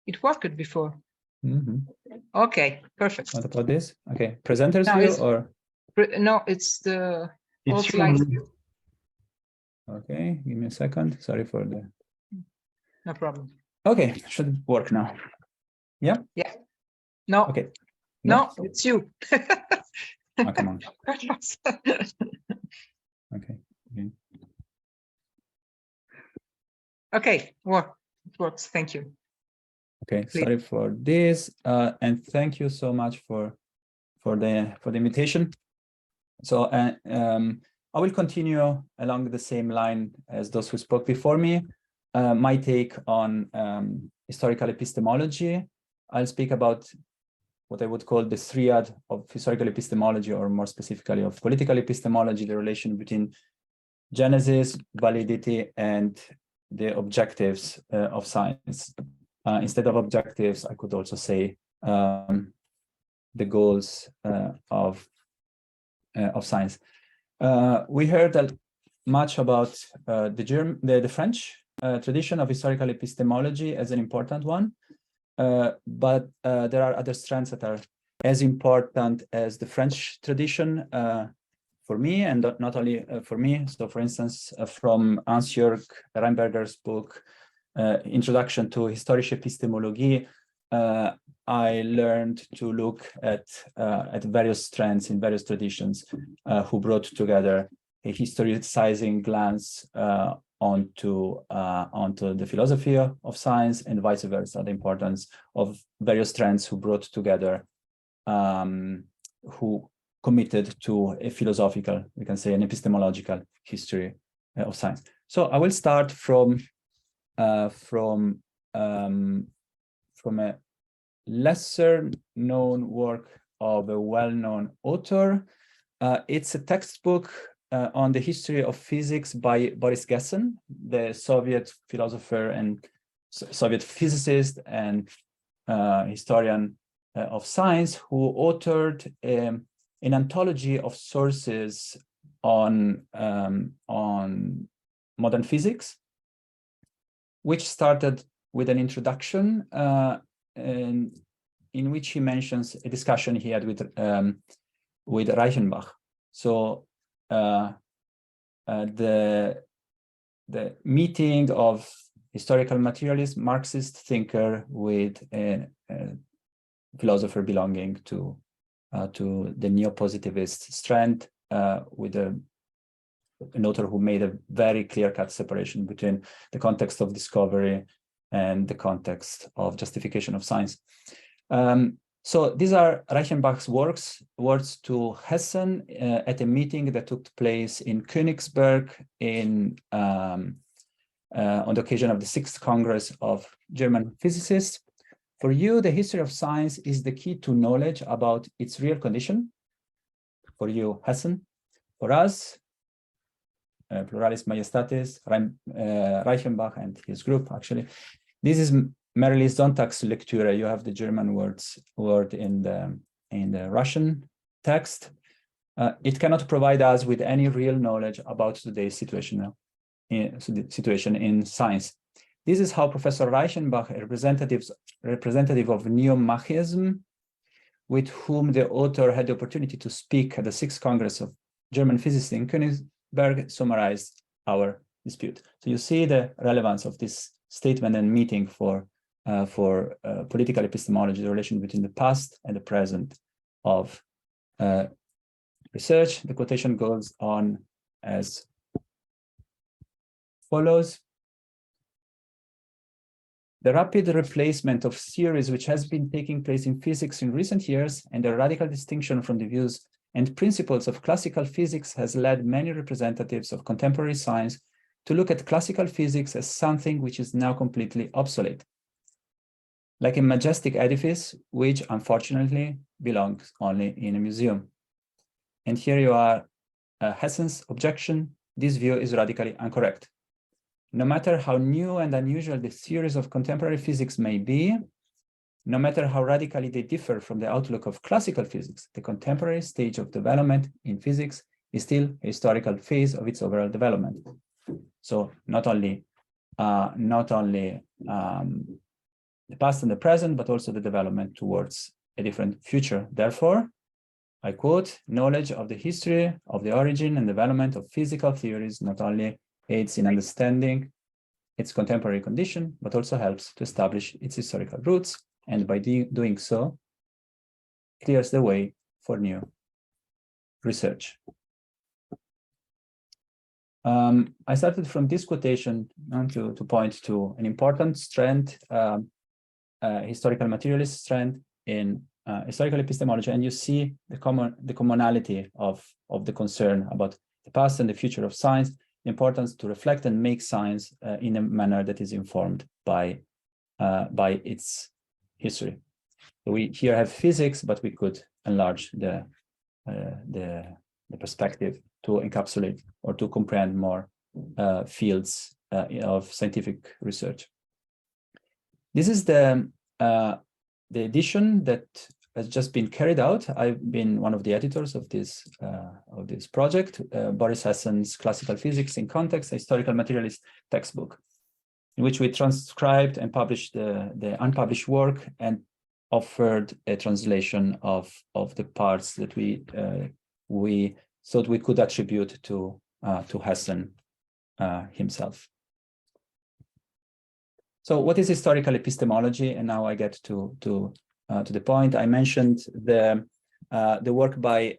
It worked before. Okay, perfect. What about this? Okay, presenter's view or? No, it's the all slides view. Okay, give me a second. Sorry for the. No problem. Okay, should work now. Yeah. Yeah. No. Okay. No, it's you. Oh, come on. Okay. Okay. It works. Thank you. Okay. Please. Sorry for this, and thank you so much for the invitation. So, I will continue along the same line as those who spoke before me. My take on historical epistemology. I'll speak about what I would call the triad of historical epistemology, or more specifically of political epistemology, the relation between genesis, validity, and the objectives of science. Instead of objectives, I could also say the goals of science. We heard much about the French tradition of historical epistemology as an important one, but there are other strands that are as important as the French tradition for me, and not only for me. So, for instance, from Hans-Jörg Rheinberger's book, Introduction to Historische Epistemologie, I learned to look at various strands in various traditions who brought together a historicizing glance onto the philosophy of science, and vice versa, the importance of various strands who brought together, who committed to a philosophical, we can say an epistemological history of science. So I will start from a lesser known work of a well-known author. It's a textbook on the history of physics by Boris Gessen, the Soviet philosopher and Soviet physicist and historian of science, who authored an anthology of sources on modern physics, which started with an introduction in which he mentions a discussion he had with Reichenbach. So the meeting of historical materialist Marxist thinker with a philosopher belonging to the neo-positivist strand, with an author who made a very clear-cut separation between the context of discovery and the context of justification of science. So these are Reichenbach's words to Hessen at a meeting that took place in Königsberg on the occasion of the 6th Congress of German Physicists. For you, the history of science is the key to knowledge about its real condition. For you, Hessen. For us, Pluralis Majestatis, Reichenbach and his group, actually. This is merely Sonntagslektüre. You have the German word in the Russian text. It cannot provide us with any real knowledge about today's situation in science. This is how Professor Reichenbach, a representative of neo-Machism, with whom the author had the opportunity to speak at the 6th Congress of German Physicists in Königsberg, summarized our dispute. So you see the relevance of this statement and meeting for political epistemology, the relation between the past and the present of research. The quotation goes on as follows. The rapid replacement of theories which has been taking place in physics in recent years and the radical distinction from the views and principles of classical physics has led many representatives of contemporary science to look at classical physics as something which is now completely obsolete, like a majestic edifice, which unfortunately belongs only in a museum. And here you are, Hessen's objection. This view is radically incorrect. No matter how new and unusual the theories of contemporary physics may be, no matter how radically they differ from the outlook of classical physics, the contemporary stage of development in physics is still a historical phase of its overall development. So not only the past and the present, but also the development towards a different future. Therefore, I quote, knowledge of the history of the origin and development of physical theories not only aids in understanding its contemporary condition, but also helps to establish its historical roots, and by doing so, clears the way for new research. I started from this quotation to point to an important strand, historical materialist strand in historical epistemology, and you see the commonality of the concern about the past and the future of science, the importance to reflect and make science in a manner that is informed by its history. So we here have physics, but we could enlarge the perspective to encapsulate or to comprehend more fields of scientific research. This is the edition that has just been carried out. I've been one of the editors of this project, Boris Hessen's Classical Physics in Context, a historical materialist textbook, in which we transcribed and published the unpublished work and offered a translation of the parts that we thought we could attribute to Hessen himself. So what is historical epistemology? And now I get to the point. I mentioned the work by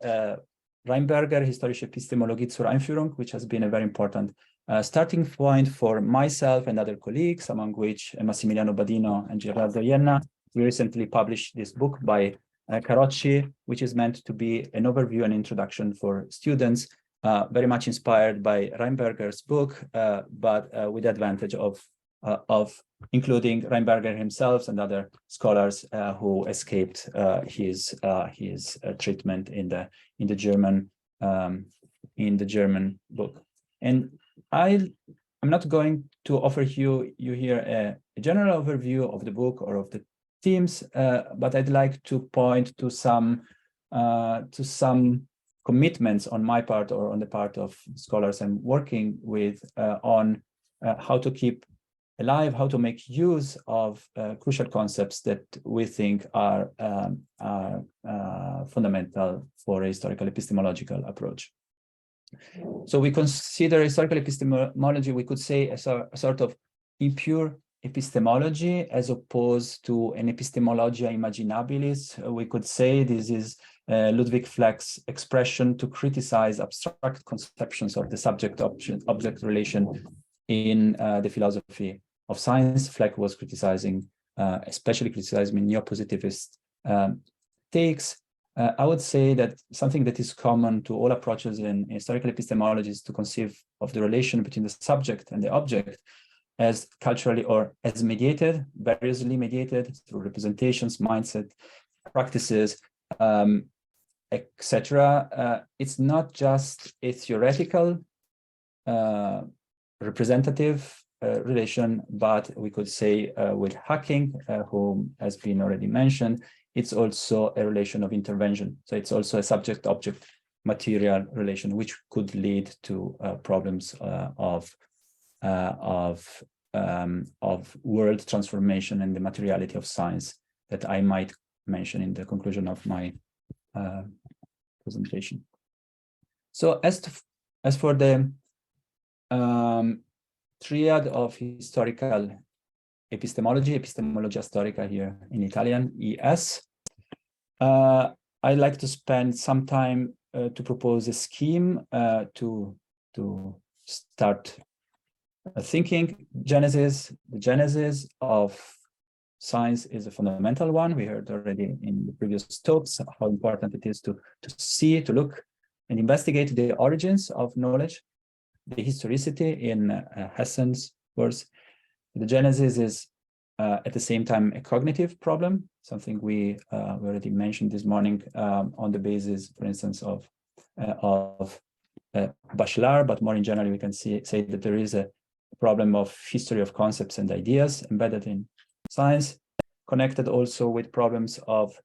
Rheinberger, Historische Epistemologie zur Einführung, which has been a very important starting point for myself and other colleagues, among which Massimiliano Badino and Gerardo Ienna. We recently published this book by Carocci, which is meant to be an overview and introduction for students, very much inspired by Rheinberger's book, but with the advantage of including Rheinberger himself and other scholars who escaped his treatment in the German book. And I'm not going to offer you here a general overview of the book or of the themes, but I'd like to point to some commitments on my part or on the part of scholars I'm working with on how to keep alive, how to make use of crucial concepts that we think are fundamental for a historical epistemological approach. So we consider historical epistemology, we could say, as a sort of impure epistemology as opposed to an epistemologia imaginabilis. We could say this is Ludwig Fleck's expression to criticize abstract conceptions of the subject-object relation in the philosophy of science. Fleck was criticizing, especially criticizing neo-positivist takes. I would say that something that is common to all approaches in historical epistemology is to conceive of the relation between the subject and the object as culturally or as mediated, variously mediated through representations, mindset, practices, etc. It's not just a theoretical representative relation, but we could say with hacking, whom has been already mentioned, it's also a relation of intervention. So it's also a subject-object material relation, which could lead to problems of world transformation and the materiality of science that I might mention in the conclusion of my presentation. So as for the triad of historical epistemology, epistemologia storica here in Italian, ES, I'd like to spend some time to propose a scheme to start thinking. The genesis of science is a fundamental one. We heard already in the previous talks how important it is to see, to look and investigate the origins of knowledge, the historicity in Hessen's words. The genesis is at the same time a cognitive problem, something we already mentioned this morning on the basis, for instance, of Bachelard, but more in general, we can say that there is a problem of history of concepts and ideas embedded in science, connected also with problems of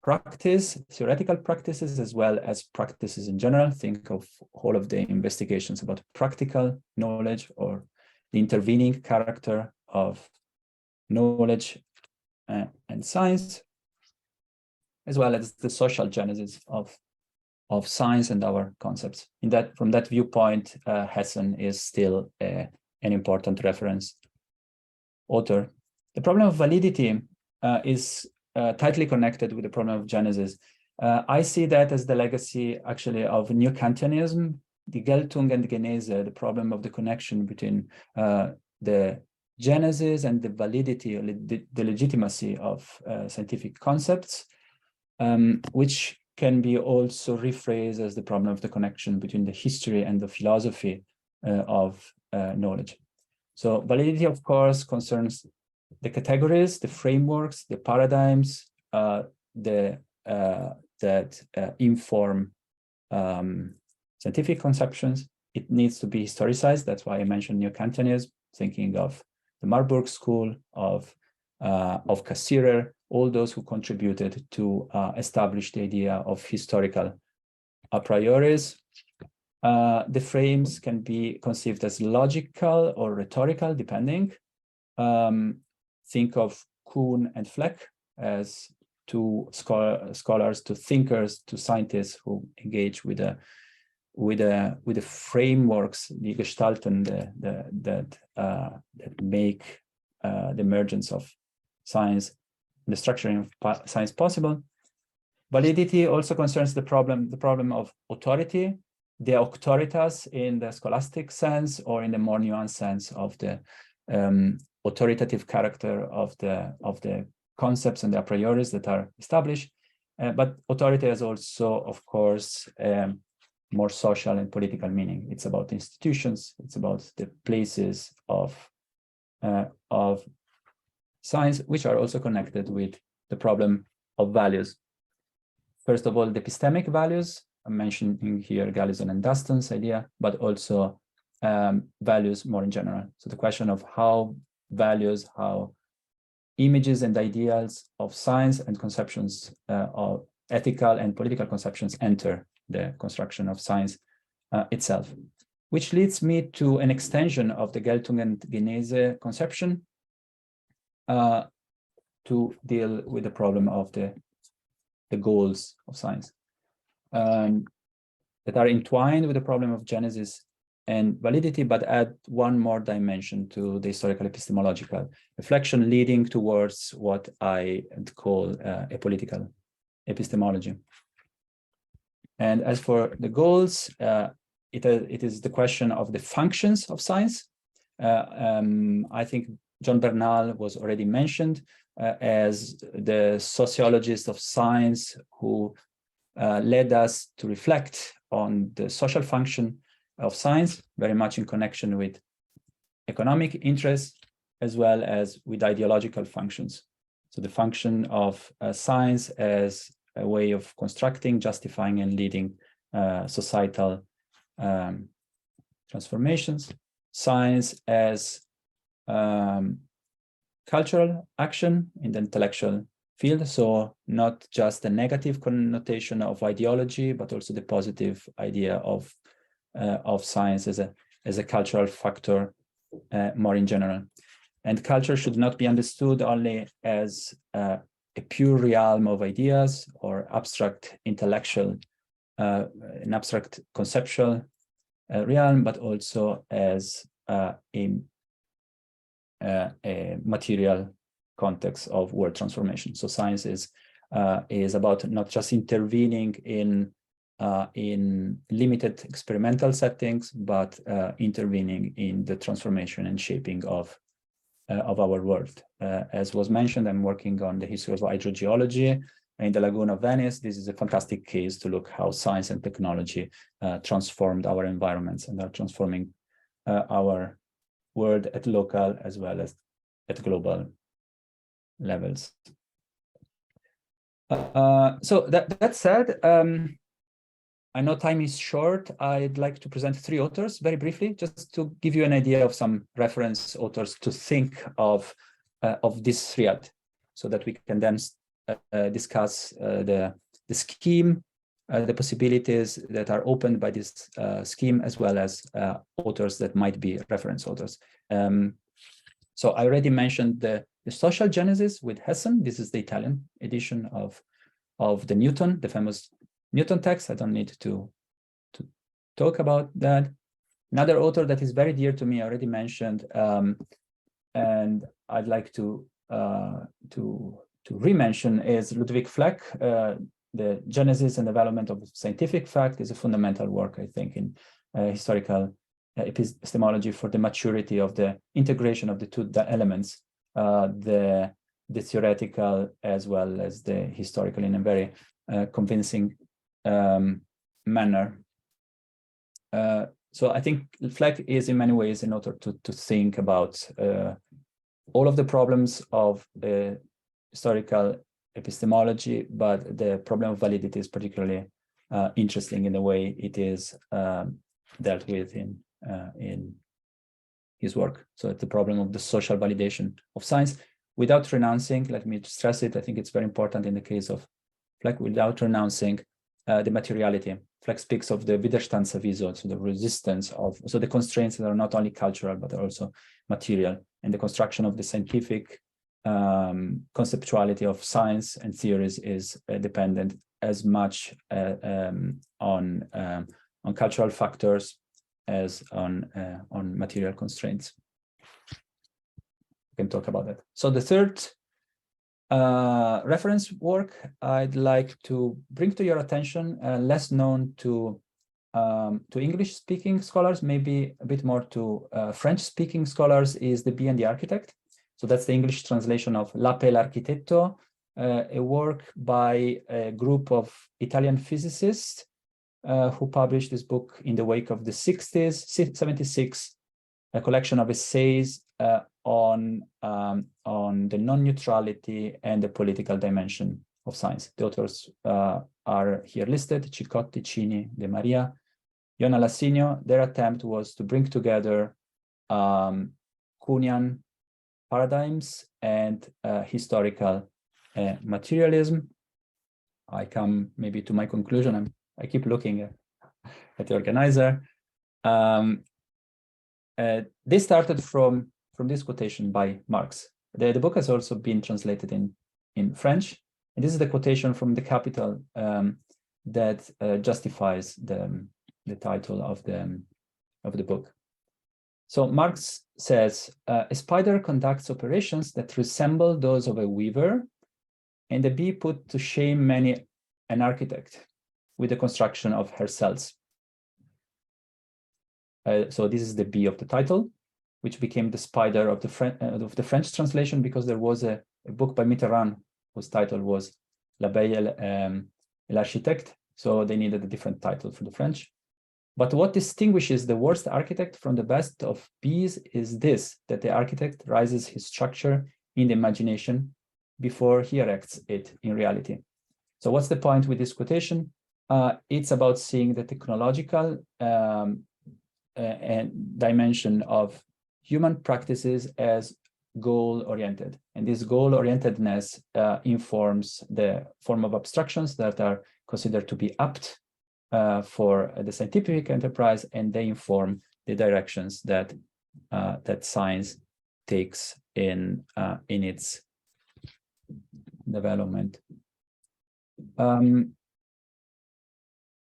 practice, theoretical practices, as well as practices in general. Think of all of the investigations about practical knowledge or the intervening character of knowledge and science, as well as the social genesis of science and our concepts. From that viewpoint, Hessen is still an important reference author. The problem of validity is tightly connected with the problem of genesis. I see that as the legacy actually of New Kantianism, the Geltung and the Genese, the problem of the connection between the genesis and the validity or the legitimacy of scientific concepts, which can be also rephrased as the problem of the connection between the history and the philosophy of knowledge. So validity, of course, concerns the categories, the frameworks, the paradigms that inform scientific conceptions. It needs to be historicized. That's why I mentioned New Kantianism, thinking of the Marburg School, of Cassirer, all those who contributed to establish the idea of historical a prioris. The frames can be conceived as logical or rhetorical, depending. Think of Kuhn and Fleck as two scholars, two thinkers, two scientists who engage with the frameworks, the Gestalten that make the emergence of science, the structuring of science possible. Validity also concerns the problem of authority, the auctoritas in the scholastic sense, or in the more nuanced sense of the authoritative character of the concepts and the a prioris that are established. But authority has also, of course, more social and political meaning. It's about institutions. It's about the places of science, which are also connected with the problem of values. First of all, the epistemic values. I'm mentioning here Galison and Dustin's idea, but also values more in general. So the question of how values, how images and ideals of science and conceptions of ethical and political conceptions enter the construction of science itself, which leads me to an extension of the Geltung and Genese conception to deal with the problem of the goals of science that are entwined with the problem of genesis and validity, but add one more dimension to the historical epistemological reflection, leading towards what I call a political epistemology. And as for the goals, it is the question of the functions of science. I think John Bernal was already mentioned as the sociologist of science who led us to reflect on the social function of science, very much in connection with economic interests, as well as with ideological functions. So the function of science as a way of constructing, justifying, and leading societal transformations. Science as cultural action in the intellectual field, so not just a negative connotation of ideology, but also the positive idea of science as a cultural factor more in general. And culture should not be understood only as a pure realm of ideas or abstract intellectual, an abstract conceptual realm, but also as a material context of world transformation. So science is about not just intervening in limited experimental settings, but intervening in the transformation and shaping of our world. As was mentioned, I'm working on the history of hydrogeology in the Lagoon of Venice. This is a fantastic case to look how science and technology transformed our environments and are transforming our world at local as well as at global levels. So that said, I know time is short. I'd like to present 3 authors very briefly, just to give you an idea of some reference authors to think of this thread, so that we can then discuss the scheme, the possibilities that are opened by this scheme, as well as authors that might be reference authors. So I already mentioned the social genesis with Hessen. This is the Italian edition of the Newton, the famous Newton text. I don't need to talk about that. Another author that is very dear to me, I already mentioned, and I'd like to re-mention is Ludwig Fleck. The Genesis and Development of Scientific Fact is a fundamental work, I think, in historical epistemology for the maturity of the integration of the two elements, the theoretical as well as the historical, in a very convincing manner. So I think Fleck is in many ways an author to think about all of the problems of historical epistemology, but the problem of validity is particularly interesting in the way it is dealt with in his work. So it's the problem of the social validation of science without renouncing, let me stress it, I think it's very important in the case of Fleck, without renouncing the materiality. Fleck speaks of the Widerstandsavviso, so the resistance of, so the constraints that are not only cultural, but also material, and the construction of the scientific conceptuality of science and theories is dependent as much on cultural factors as on material constraints. We can talk about that. So the third reference work I'd like to bring to your attention, less known to English-speaking scholars, maybe a bit more to French-speaking scholars, is The Bee and the Architect. So that's the English translation of L'ape e l'architetto, a work by a group of Italian physicists who published this book in the wake of the 60s, 76, a collection of essays on the non-neutrality and the political dimension of science. The authors are here listed: Cicotti, Cini, De Maria, Iona Lassigno. Their attempt was to bring together Kuhnian paradigms and historical materialism. I come maybe to my conclusion. I keep looking at the organizer. They started from this quotation by Marx. The book has also been translated in French, and this is the quotation from The Capital that justifies the title of the book. So Marx says, a spider conducts operations that resemble those of a weaver, and the bee put to shame many an architect with the construction of her cells. So this is the bee of the title. which became the spider of the French translation, because there was a book by Mitterrand whose title was L'abeille et l'architecte. So they needed a different title for the French. But what distinguishes the worst architect from the best of bees is this, that the architect rises his structure in the imagination before he erects it in reality. So what's the point with this quotation? It's about seeing the technological dimension of human practices as goal-oriented. And this goal-orientedness informs the form of abstractions that are considered to be apt for the scientific enterprise, and they inform the directions that that science takes in its development.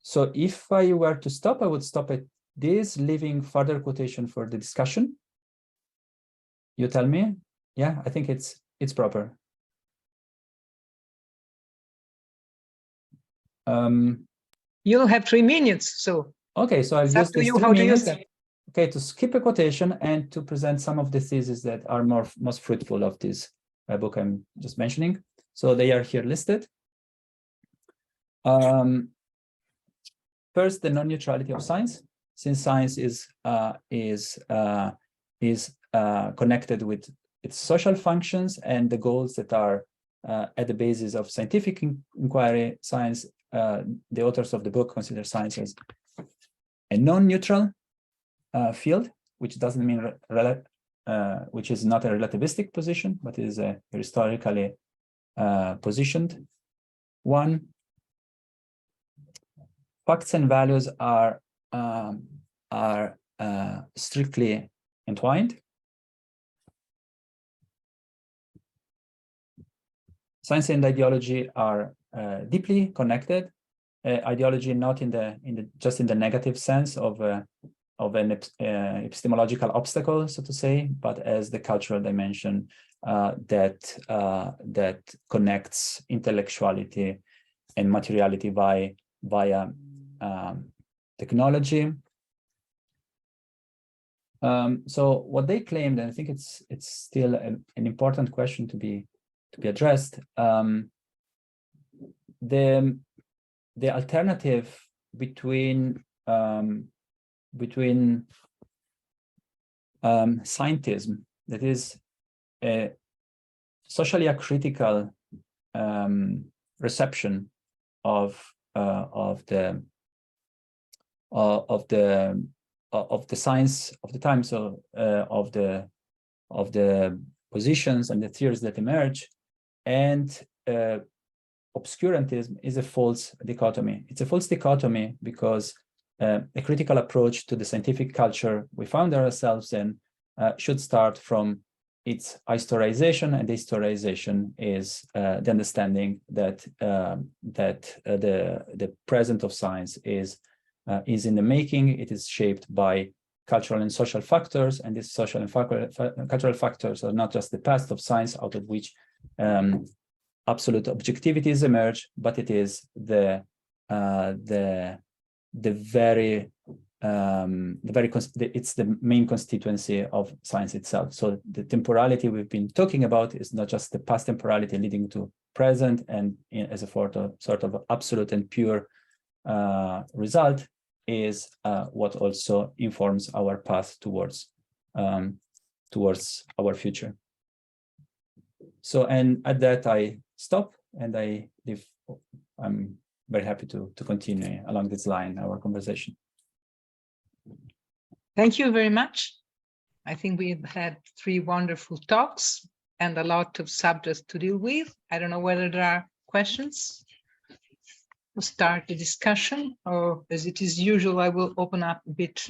So if I were to stop, I would stop at this, leaving further quotation for the discussion. You tell me. Yeah, I think it's proper. You'll have 3 minutes, so. Okay, so I'll use up to this you 3 how to use minutes. them. Okay, to skip a quotation and to present some of the theses that are most fruitful of this book I'm just mentioning. So they are here listed. First, the non-neutrality of science, since science is connected with its social functions and the goals that are at the basis of scientific inquiry. Science, the authors of the book consider science as a non-neutral field, which doesn't mean which is not a relativistic position, but is a historically positioned one. Facts and values are strictly entwined. Science and ideology are deeply connected. Ideology not just in the negative sense of an epistemological obstacle, so to say, but as the cultural dimension that connects intellectuality and materiality via technology. So what they claimed, and I think it's still an important question to be addressed, the alternative between scientism, that is a socially acritical reception of the science of the time, so of the positions and the theories that emerge, and obscurantism is a false dichotomy. It's a false dichotomy because a critical approach to the scientific culture we found ourselves in should start from its historization, and the historization is the understanding that the present of science is in the making. It is shaped by cultural and social factors, and these social and cultural factors are not just the past of science out of which absolute objectivities emerge, but it is the main constituency of science itself. So the temporality we've been talking about is not just the past temporality leading to present and as a sort of absolute and pure result, is what also informs our path towards our future. So, and at that I stop and I leave. I'm very happy to continue along this line, our conversation. Thank you very much. I think we've had 3 wonderful talks and a lot of subjects to deal with. I don't know whether there are questions. We'll start the discussion, or as it is usual, I will open up a bit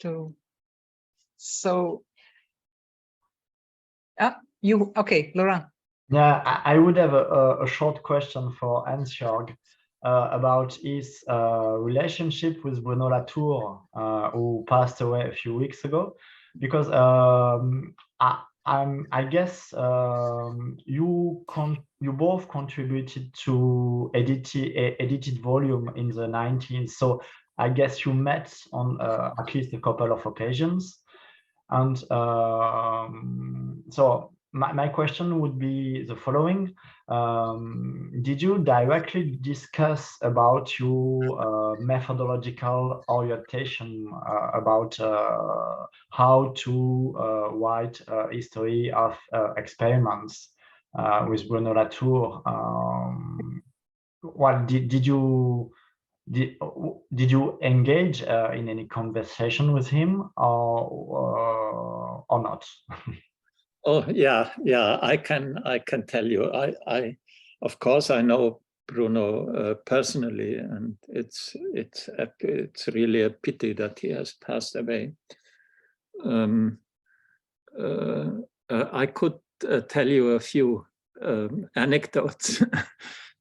to. So, okay, Laurent. Yeah, I would have a short question for Hans-Jörg about his relationship with Bruno Latour, who passed away a few weeks ago, because I guess you both contributed to edited volume in the 19th. So I guess you met on at least a couple of occasions. And so my question would be the following. Did you directly discuss about your methodological orientation about how to write a history of experiments with Bruno Latour? Well, did you engage in any conversation with him or not? Oh yeah, I can tell you. I of course I know Bruno personally, and it's really a pity that he has passed away. I could tell you a few anecdotes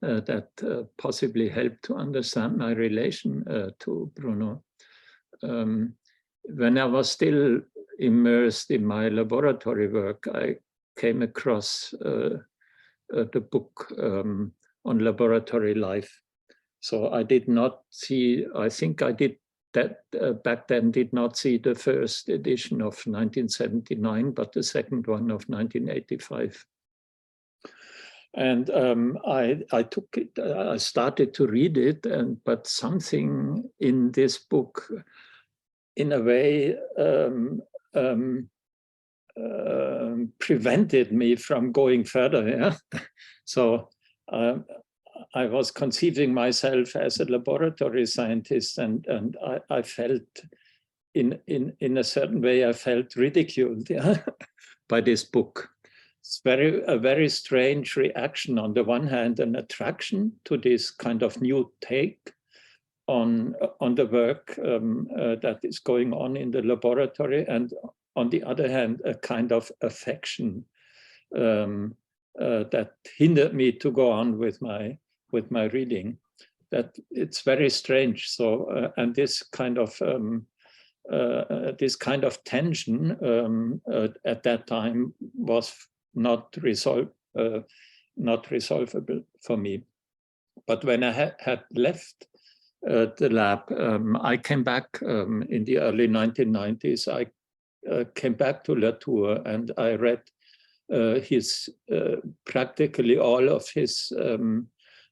that possibly help to understand my relation to Bruno. When I was still immersed in my laboratory work, I came across the book on laboratory life. So I did not see, I think I did that back then, did not see the first edition of 1979, but the second one of 1985. And I took it, I started to read it, but something in this book, in a way, prevented me from going further. Yeah? So I was conceiving myself as a laboratory scientist, and I felt, in a certain way, I felt ridiculed, yeah, by this book. It's a very strange reaction. On the one hand, an attraction to this kind of new take on the work that is going on in the laboratory, and on the other hand, a kind of affection that hindered me to go on with my reading. That it's very strange. So and this kind of tension at that time was not resolvable for me. But when I had left the lab, I came back in the early 1990s. I came back to Latour, and I read his practically all of his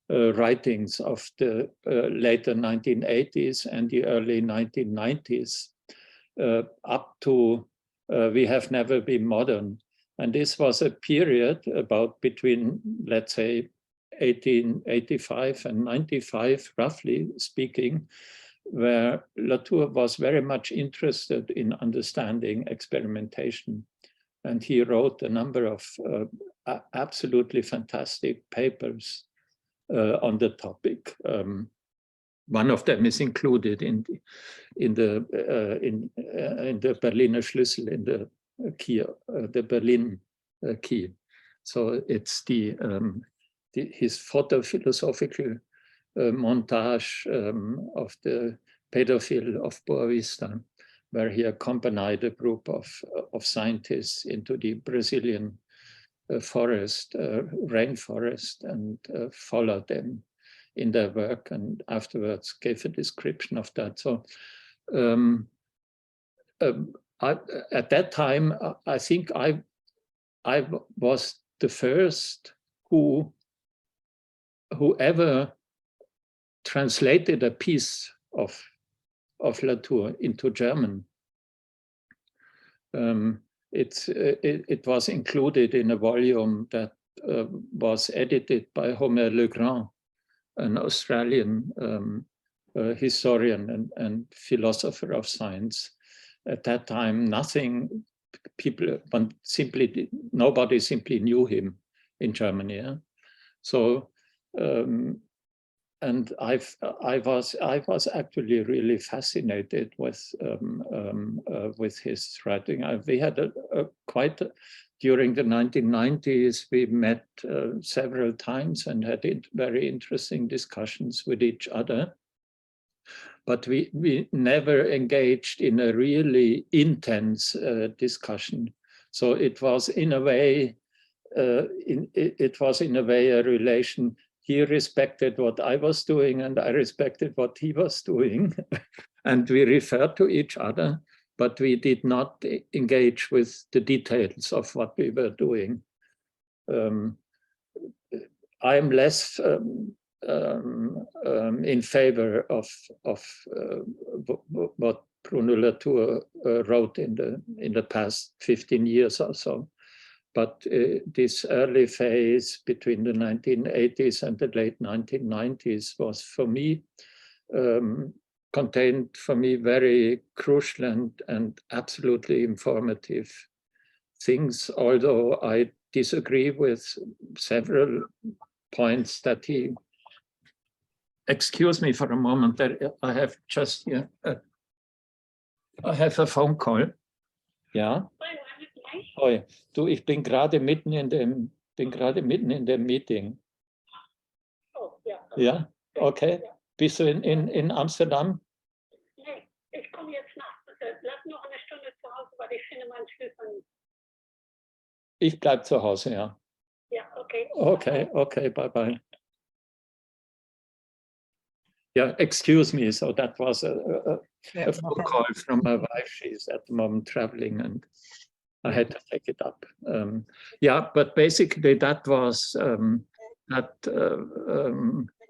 writings of the later 1980s and the early 1990s up to We Have Never Been Modern. And this was a period about between, let's say, 1885 and 95, roughly speaking, where Latour was very much interested in understanding experimentation. And he wrote a number of absolutely fantastic papers on the topic. One of them is included in the Berliner Schlüssel, in the key, the Berlin key. So it's his photophilosophical montage of the pedophile of Boa Vista, where he accompanied a group of scientists into the Brazilian forest, rainforest, and followed them in their work, and afterwards gave a description of that. So at that time, I think I was the first who ever translated a piece of Latour into German. It was included in a volume that was edited by Homer Legrand, an Australian historian and philosopher of science. At that time, nobody simply knew him in Germany. Yeah? So, and I was actually really fascinated with his writing. We had during the 1990s, we met several times and had very interesting discussions with each other. But we never engaged in a really intense discussion. So it was in a way, a relation. He respected what I was doing, and I respected what he was doing, and we referred to each other. but we did not engage with the details of what we were doing. I'm less in favor of what Bruno Latour wrote in the past 15 years or so. But this early phase between the 1980s and the late 1990s was, for me, contained for me very crucial and absolutely informative things, although I disagree with several points that he... Excuse me for a moment, I have just here, I have a phone call. Ja? Oh, du, ich bin gerade mitten in dem Meeting. Oh, ja. Ja, okay. Ja. Bist du in Amsterdam? Nee, ich komme jetzt nach. Bleib noch eine Stunde zu Hause, weil ich finde meinen Schlüssel nicht. Ich bleib zu Hause, ja. Ja, okay. Okay, bye. Yeah, excuse me. So that was a phone call from my wife. She's at the moment traveling, and I had to take it up. Yeah, but basically that was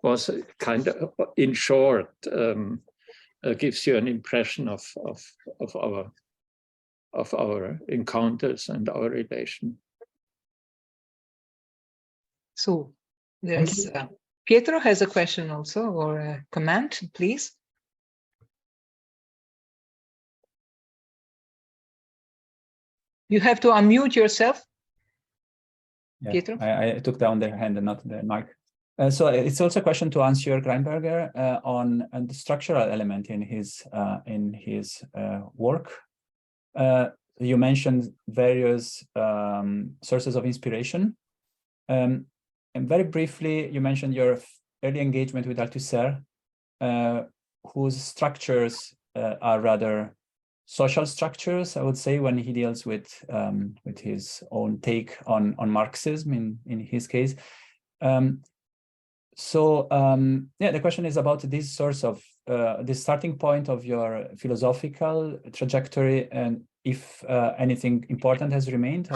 was kind of, in short, gives you an impression of our encounters and our relation. So there's Pietro has a question also, or a comment, please. You have to unmute yourself. Yeah, Pietro? I took down the hand and not the mic. So it's also a question to Hans-Jörg Rheinberger on the structural element in his work. You mentioned various sources of inspiration. And very briefly, you mentioned your early engagement with Althusser, whose structures are rather social structures, I would say, when he deals with his own take on Marxism in his case. Yeah, the question is about this source of the starting point of your philosophical trajectory, and if anything important has remained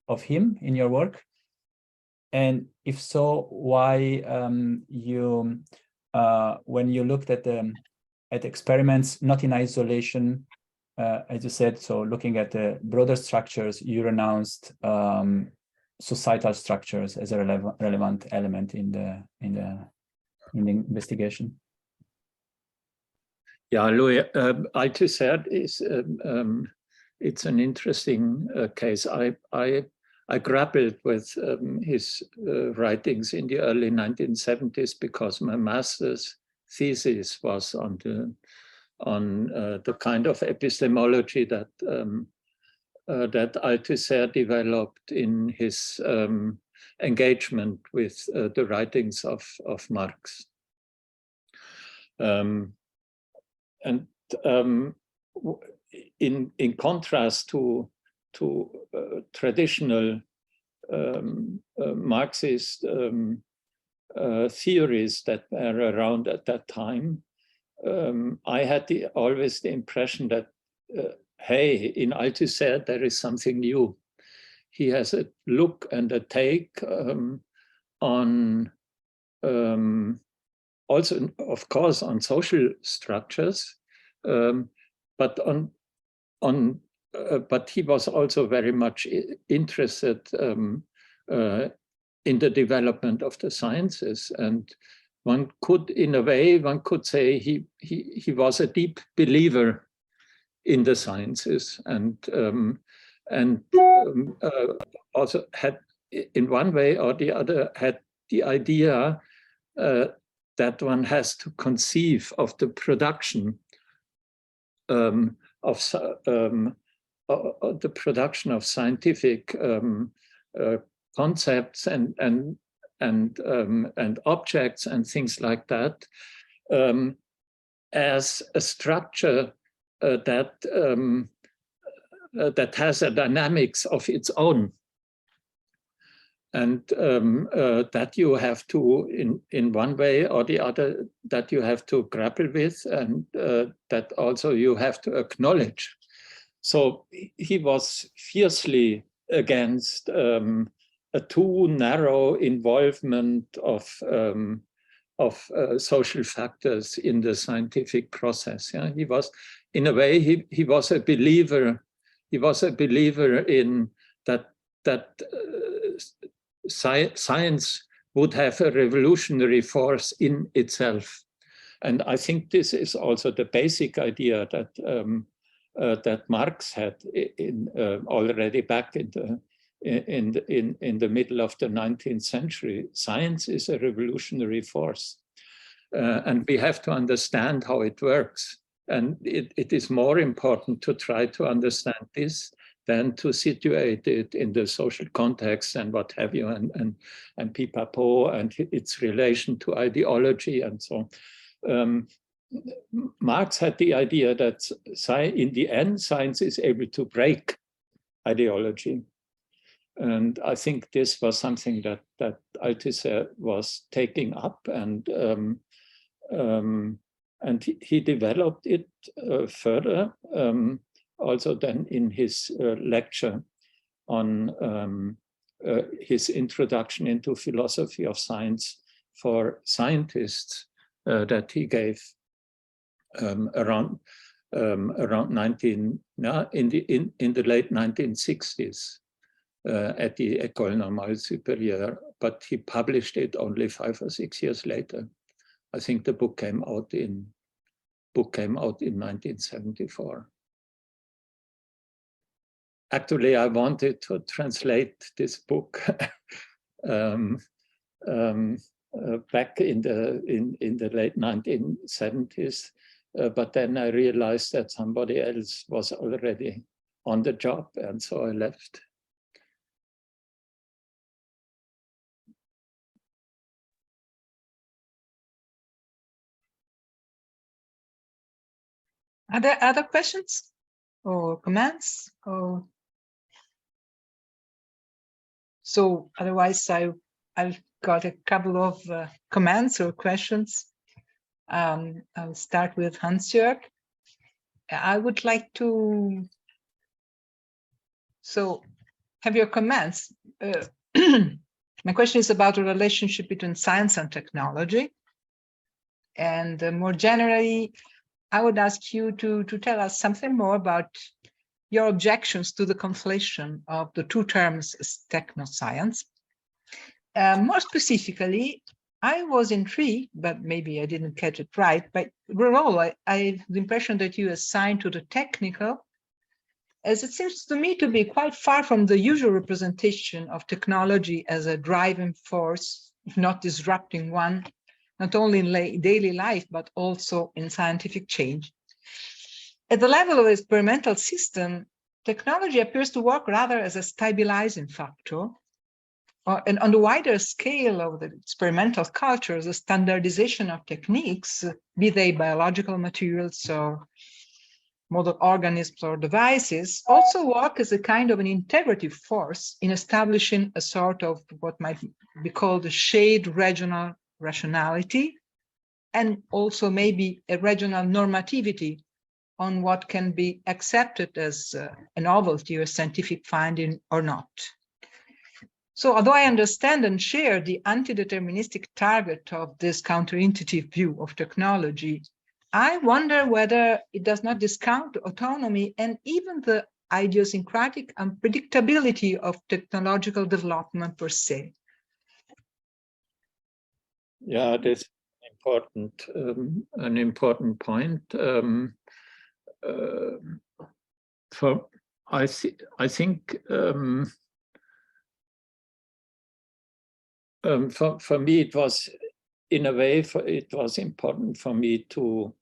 of him in your work. And if so, why you, when you looked at experiments, not in isolation, as you said, so looking at the broader structures, you renounced societal structures as a relevant element in the investigation. Yeah, Louis, Althusser is it's an interesting case. I grappled with his writings in the early 1970s because my master's thesis was on the kind of epistemology that that Althusser developed in his engagement with the writings of Marx. And in contrast to traditional Marxist theories that were around at that time, I had always the impression that, hey, in Althusser there is something new. He has a look and a take on, also, of course, on social structures, but but he was also very much interested in the development of the sciences, and one could, in a way, one could say he was a deep believer in the sciences, and also had, in one way or the other, had the idea that one has to conceive of the production the production of scientific concepts and objects and things like that as a structure that has a dynamics of its own, and that you have to, in one way or the other, that you have to grapple with, and that also you have to acknowledge. So he was fiercely against a too narrow involvement of social factors in the scientific process. Yeah? He was, in a way, he was a believer. He was a believer in that science would have a revolutionary force in itself. And I think this is also the basic idea that that Marx had already back in the middle of the 19th century. Science is a revolutionary force, and we have to understand how it works. And it is more important to try to understand this than to situate it in the social context and what have you, and Pipapo and its relation to ideology and so on. Marx had the idea that in the end, science is able to break ideology. And I think this was something that Althusser was taking up, and he developed it further, also then in his lecture on his introduction into philosophy of science for scientists that he gave around in the late 1960s at the École Normale Supérieure, but he published it only 5 or 6 years later. I think the book came out in 1974. Actually, I wanted to translate this book back in the late 1970s, but then I realized that somebody else was already on the job, and so I left. Are there other questions or comments? Or so otherwise, I've got a couple of comments or questions. I'll start with Hans-Jörg. I would like to have your comments. My question is about the relationship between science and technology. And more generally, I would ask you to tell us something more about your objections to the conflation of the two terms technoscience. More specifically, I was intrigued, but maybe I didn't catch it right, by the role I have the impression that you assign to the technical, as it seems to me to be quite far from the usual representation of technology as a driving force, if not disrupting one, not only in daily life, but also in scientific change. At the level of the experimental system, technology appears to work rather as a stabilizing factor, and on the wider scale of the experimental culture, the standardization of techniques, be they biological materials or model organisms or devices, also work as a kind of an integrative force in establishing a sort of what might be called a shared regional rationality, and also maybe a regional normativity on what can be accepted as a novelty or scientific finding or not. So although I understand and share the anti-deterministic target of this counterintuitive view of technology, I wonder whether it does not discount autonomy and even the idiosyncratic unpredictability of technological development per se. Yeah, this is an important point. I think for me, it was, in a way, it was important for me to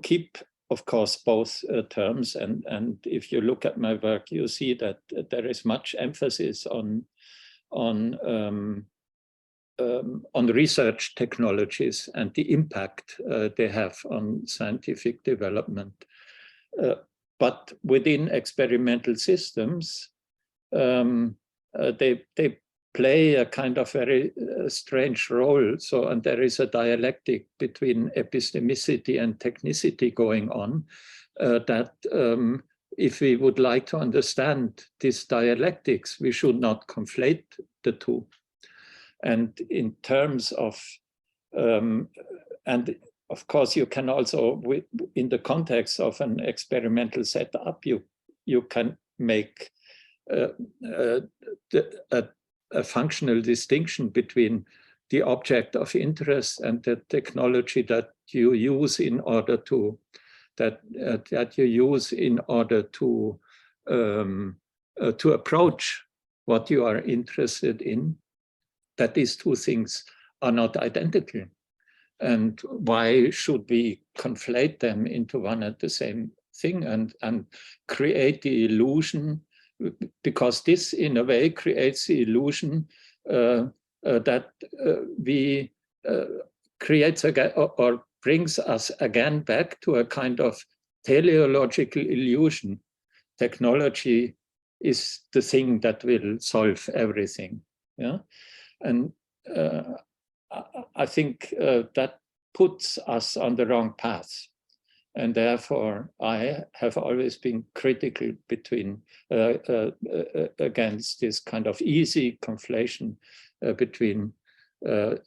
keep, of course, both terms. And if you look at my work, you see that there is much emphasis on research technologies and the impact they have on scientific development. But within experimental systems, they play a kind of very strange role. So, and there is a dialectic between epistemicity and technicity going on, that if we would like to understand this dialectics, we should not conflate the two. And in terms of, and of course, you can also, in the context of an experimental setup, you can make a functional distinction between the object of interest and the technology that you use in order to approach what you are interested in. That these two things are not identical. And why should we conflate them into one and the same thing and create the illusion? Because this, in a way, creates the illusion that we creates again, or brings us again back to a kind of teleological illusion. Technology is the thing that will solve everything. Yeah, and I think that puts us on the wrong path. And therefore, I have always been critical against this kind of easy conflation between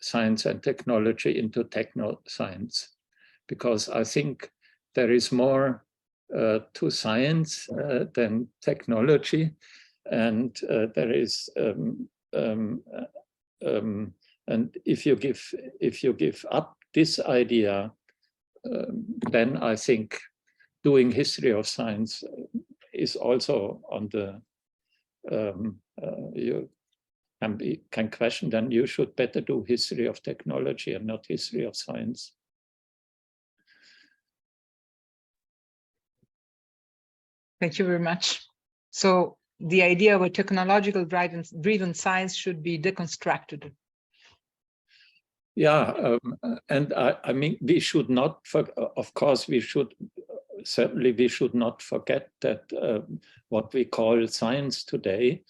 science and technology into techno-science, because I think there is more to science than technology, and there is and if you give up this idea, then I think doing history of science is also on the, you can question, then you should better do history of technology and not history of science. Thank you very much. So the idea of a technological driven science should be deconstructed. Yeah, and I mean, we should not, of course, we should not forget that what we call science today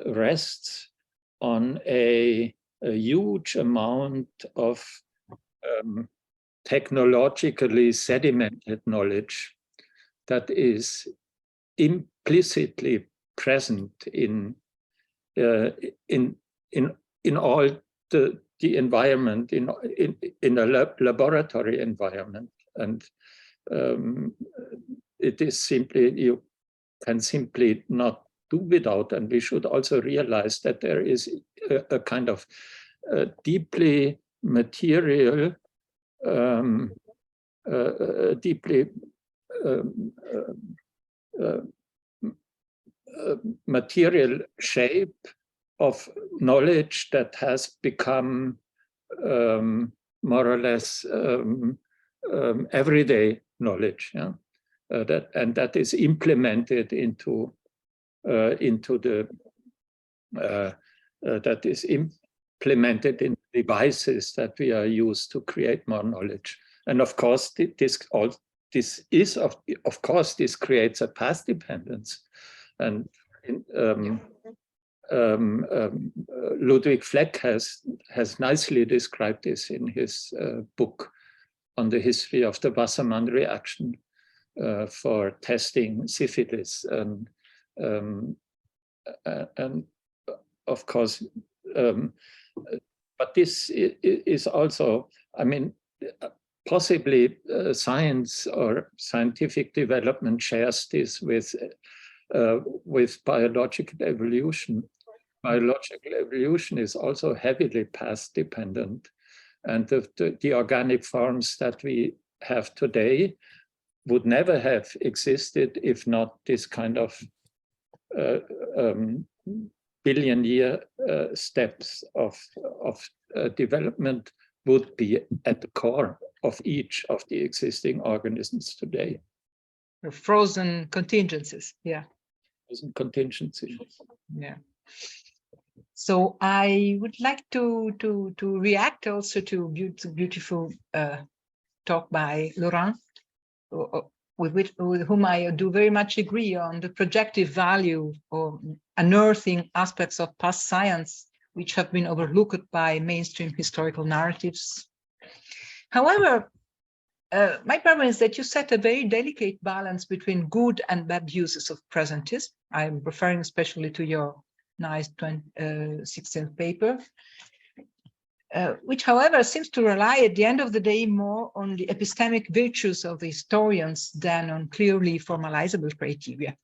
rests on a huge amount of technologically sedimented knowledge that is implicitly present in all the environment, in a laboratory environment. And it is simply, you can simply not do without. And we should also realize that there is a kind of deeply material, material shape of knowledge that has become more or less everyday knowledge, yeah? That is implemented into devices that we are used to create more knowledge. And of course, this creates a path dependence. And Ludwig Fleck has nicely described this in his book on the history of the Wassermann reaction for testing syphilis. And of course, but this is also, I mean, possibly science or scientific development shares this with biological evolution. Biological evolution is also heavily path dependent, and the organic forms that we have today would never have existed if not this kind of billion-year steps of development would be at the core of each of the existing organisms today. Frozen contingencies, yeah. Frozen contingencies. Yeah. So I would like to react also to beautiful talk by Laurent, with whom I do very much agree on the projective value of unearthing aspects of past science which have been overlooked by mainstream historical narratives. However, my problem is that you set a very delicate balance between good and bad uses of presentism. I'm referring especially to your nice 16th paper, which, however, seems to rely at the end of the day more on the epistemic virtues of the historians than on clearly formalizable criteria.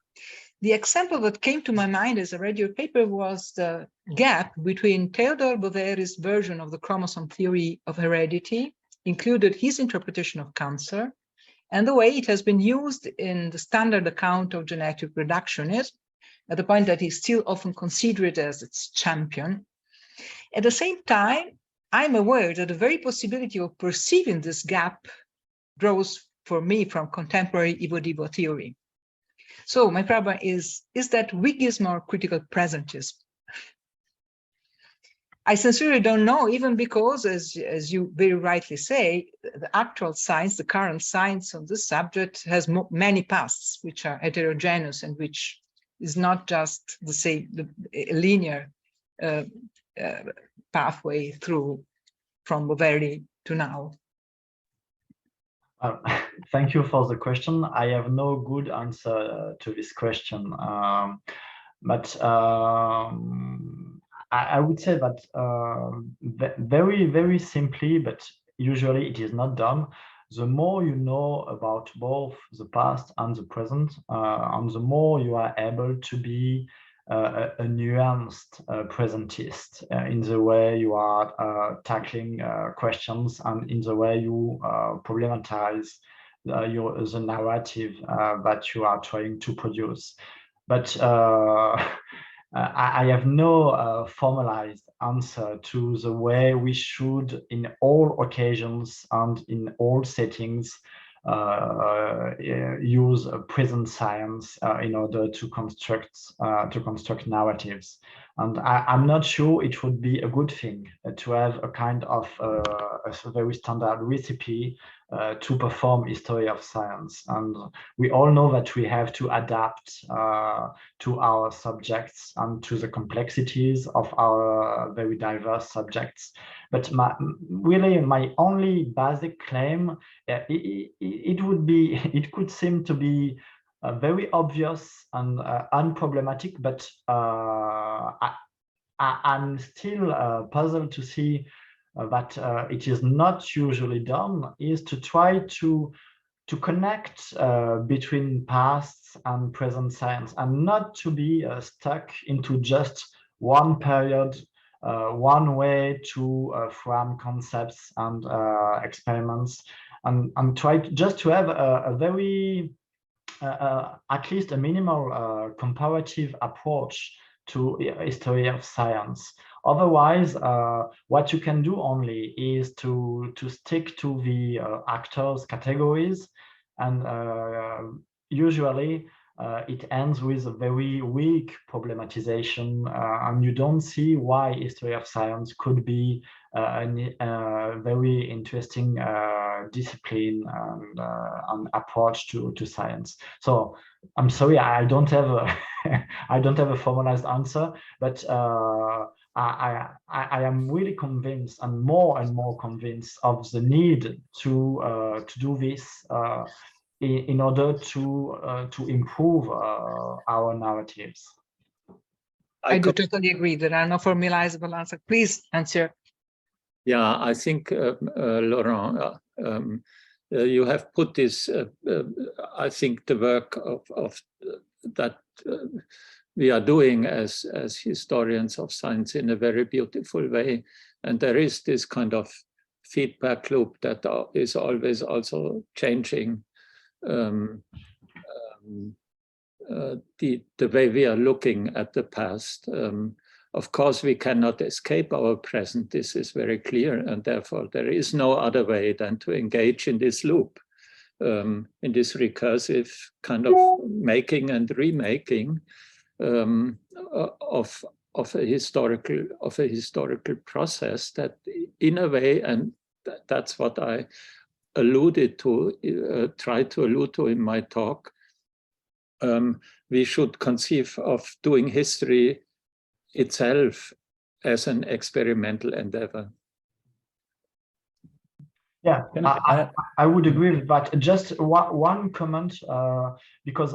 The example that came to my mind as I read your paper was the gap between Theodore Boveri's version of the chromosome theory of heredity, included his interpretation of cancer, and the way it has been used in the standard account of genetic reductionism, at the point that he's still often considered as its champion. At the same time, I'm aware that the very possibility of perceiving this gap grows for me from contemporary Ivo-Divo theory. So my problem is that Whiggism or critical presentism? I sincerely don't know, even because, as you very rightly say, the actual science, the current science on this subject has many paths, which are heterogeneous and which is not just the same linear pathway through from Boveri to now. Thank you for the question. I have no good answer to this question, but I would say that very, very simply, but usually it is not done. The more you know about both the past and the present, and the more you are able to be a nuanced presentist in the way you are tackling questions and in the way you problematize the narrative that you are trying to produce. But I have no formalized answer to the way we should, in all occasions and in all settings, use present science in order to construct narratives. And I'm not sure it would be a good thing to have a kind of a very standard recipe to perform history of science. And we all know that we have to adapt to our subjects and to the complexities of our very diverse subjects. But really my only basic claim, it could seem to be very obvious and unproblematic, but I'm still puzzled to see that it is not usually done, is to try to connect between past and present science, and not to be stuck into just one period, one way to frame concepts and experiments, and try just to have a very, at least a minimal comparative approach to history of science. Otherwise, what you can do only is to stick to the actors' categories, and usually it ends with a very weak problematization, and you don't see why history of science could be a very interesting discipline and approach to science. So I'm sorry, I don't have a I don't have a formalized answer, but I am really convinced, and more convinced, of the need to do this in order to improve our narratives. I do totally agree. There are no formalizable answers. Please answer. Yeah, I think, Laurent, you have put this, I think the work of that we are doing as historians of science in a very beautiful way. And there is this kind of feedback loop that is always also changing the way we are looking at the past. Of course, we cannot escape our present. This is very clear. And therefore, there is no other way than to engage in this loop, in this recursive kind of making and remaking of a historical process that, in a way, and that's what I alluded to, tried to allude to in my talk, we should conceive of doing history itself as an experimental endeavor. Yeah, I would agree with that. Just one comment, because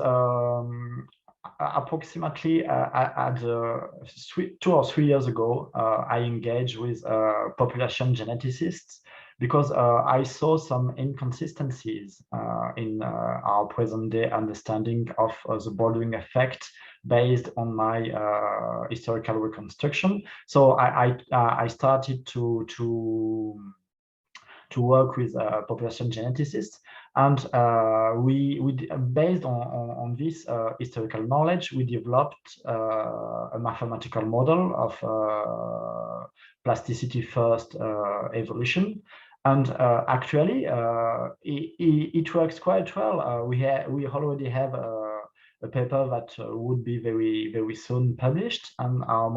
approximately at 2 or 3 years ago, I engaged with population geneticists because I saw some inconsistencies in our present-day understanding of the bordering effect based on my historical reconstruction. So I started to work with population geneticists, and we based on this historical knowledge, we developed a mathematical model of plasticity first evolution, and actually it works quite well. We already have a paper that would be very soon published, and our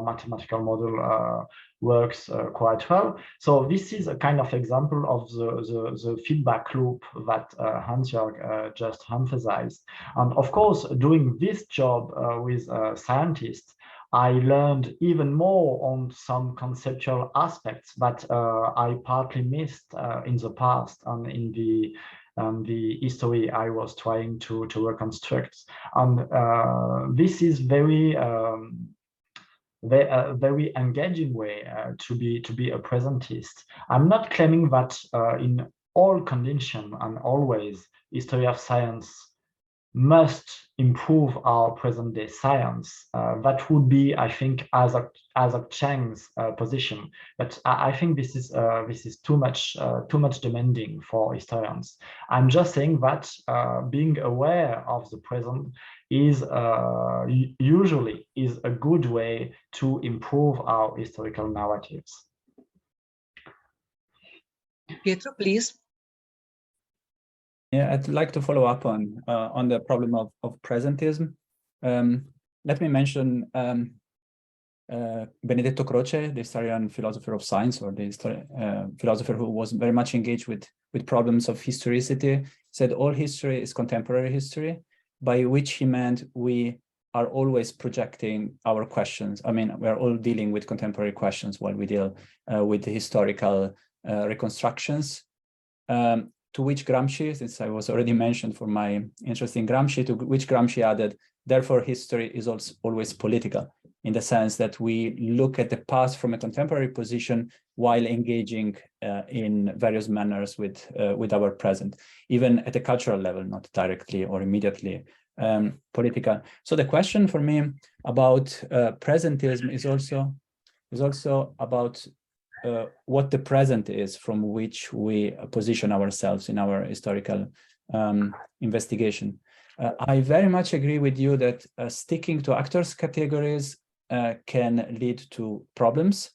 mathematical model works quite well. So this is a kind of example of the feedback loop that Hans-Jörg just emphasized. And of course, doing this job with scientists, I learned even more on some conceptual aspects that I partly missed in the past and in the history I was trying to reconstruct. And this is very engaging way to be a presentist. I'm not claiming that in all conditions and always history of science must improve our present-day science. That would be, I think, as a Cheng's position. But I think this is too much demanding for historians. I'm just saying that being aware of the present is usually a good way to improve our historical narratives. Pietro, please. Yeah, I'd like to follow up on the problem of presentism. Let me mention Benedetto Croce, the historian philosopher of science, or the philosopher who was very much engaged with problems of historicity, said all history is contemporary history, by which he meant we are always projecting our questions. I mean, we're all dealing with contemporary questions while we deal with the historical reconstructions. To which Gramsci, since I was already mentioned for my interest in Gramsci, to which Gramsci added, therefore history is also always political, in the sense that we look at the past from a contemporary position while engaging in various manners with our present, even at a cultural level, not directly or immediately political. So the question for me about presentism is also about what the present is from which we position ourselves in our historical investigation. I very much agree with you that sticking to actors' categories can lead to problems,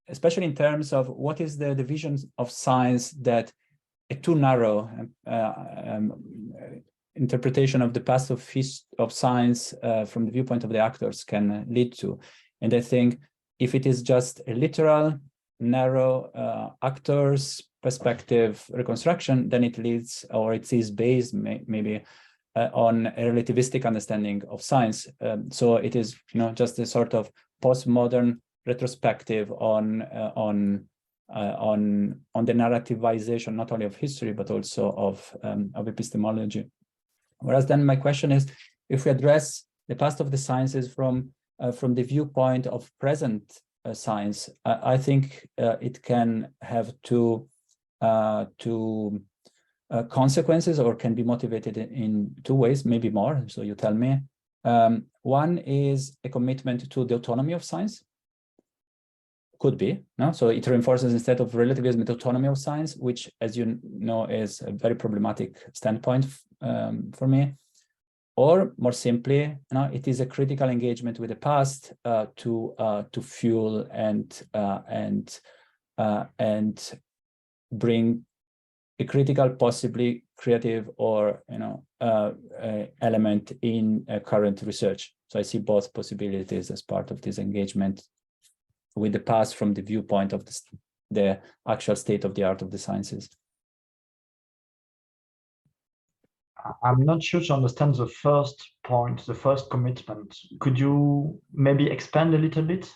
especially in terms of what is the division of science that a too narrow interpretation of the past of science from the viewpoint of the actors can lead to. And I think if it is just a literal, narrow actors' perspective reconstruction, then it leads, or it is based maybe on a relativistic understanding of science. So it is, just a sort of postmodern retrospective on the narrativization not only of history but also of epistemology. Whereas then my question is, if we address the past of the sciences from the viewpoint of present science, I think it can have two consequences, or can be motivated in two ways, maybe more. So you tell me. One is a commitment to the autonomy of science. Could be, no? So it reinforces, instead of relativism, the autonomy of science, which, as you know, is a very problematic standpoint for me. Or more simply, it is a critical engagement with the past to fuel and bring a critical, possibly creative, or element in current research. So I see both possibilities as part of this engagement with the past from the viewpoint of the actual state of the art of the sciences. I'm not sure to understand the first point, the first commitment. Could you maybe expand a little bit?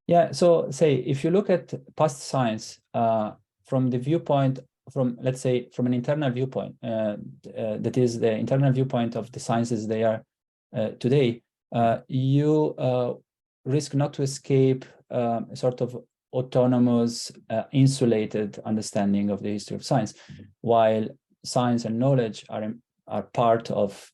Yeah, so say if you look at past science from the viewpoint, let's say from an internal viewpoint, that is the internal viewpoint of the sciences they are today, you risk not to escape a sort of autonomous, insulated understanding of the history of science, while science and knowledge are part of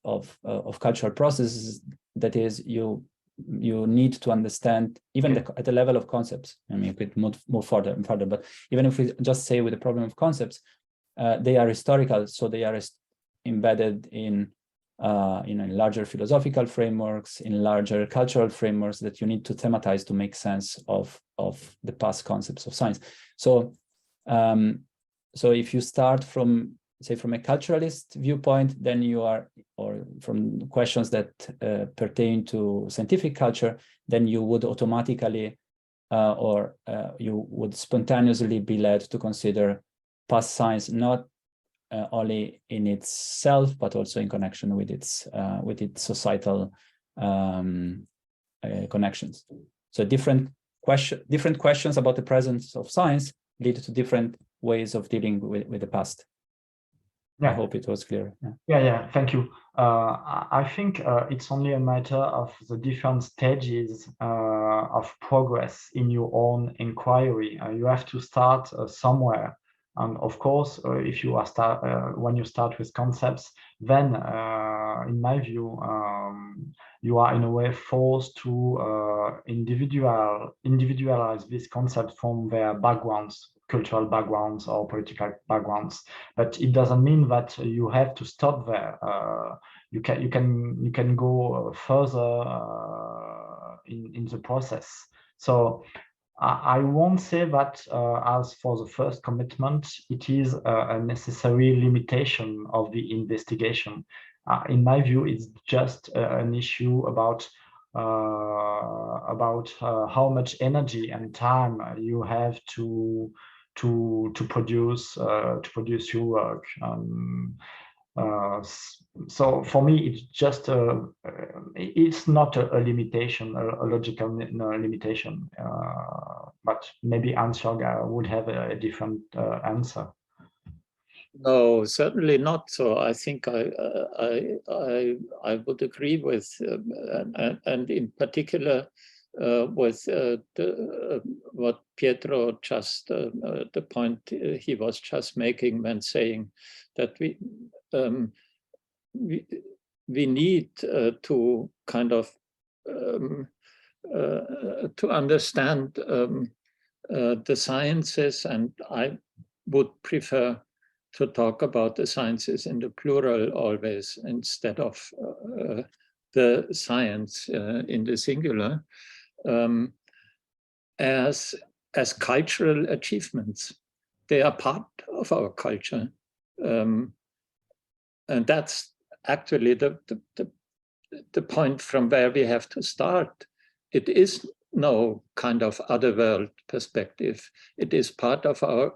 cultural processes. That is, you need to understand even at the level of concepts. I mean, we could move further, but even if we just say with the problem of concepts, they are historical, so they are embedded in larger philosophical frameworks, in larger cultural frameworks that you need to thematize to make sense of the past concepts of science. So, so if you start from, say, from a culturalist viewpoint, then you are, or from questions that pertain to scientific culture, then you would automatically you would spontaneously be led to consider past science not only in itself, but also in connection with its societal connections. So different questions about the presence of science lead to different ways of dealing with the past. Yeah. I hope it was clear. Yeah. Thank you. I think it's only a matter of the different stages of progress in your own inquiry. You have to start somewhere. And of course, if you are when you start with concepts, then in my view, you are in a way forced to individualize this concept from their backgrounds, cultural backgrounds or political backgrounds. But it doesn't mean that you have to stop there. You can go further in the process. So I won't say that as for the first commitment, it is a necessary limitation of the investigation. In my view, it's just an issue about how much energy and time you have to produce your work. So for me, it's just it's not a limitation, a logical limitation. But maybe Hans-Jörg would have a different answer. No, certainly not. So I think I would agree with, and in particular with what Pietro just the point he was just making when saying that we need to kind of to understand the sciences, and I would prefer to talk about the sciences in the plural always instead of the science in the singular, as cultural achievements. They are part of our culture. And that's actually the point from where we have to start. It is no kind of other world perspective. It is part of our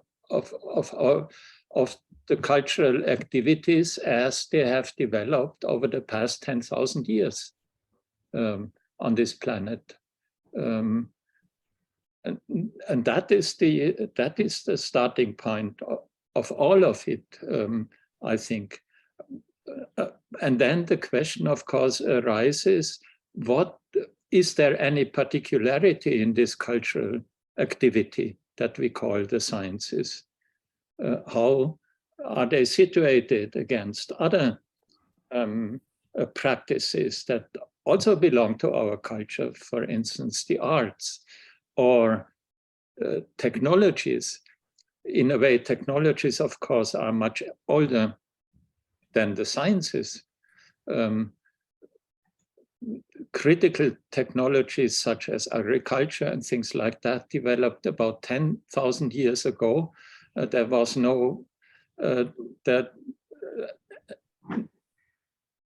of the cultural activities as they have developed over the past 10,000 years on this planet. And that is the starting point of all of it, I think. And then the question, of course, arises: what is there any particularity in this cultural activity that we call the sciences? How are they situated against other practices that also belong to our culture? For instance, the arts or technologies. In a way, technologies, of course, are much older than the sciences. Critical technologies such as agriculture and things like that developed about 10,000 years ago. There was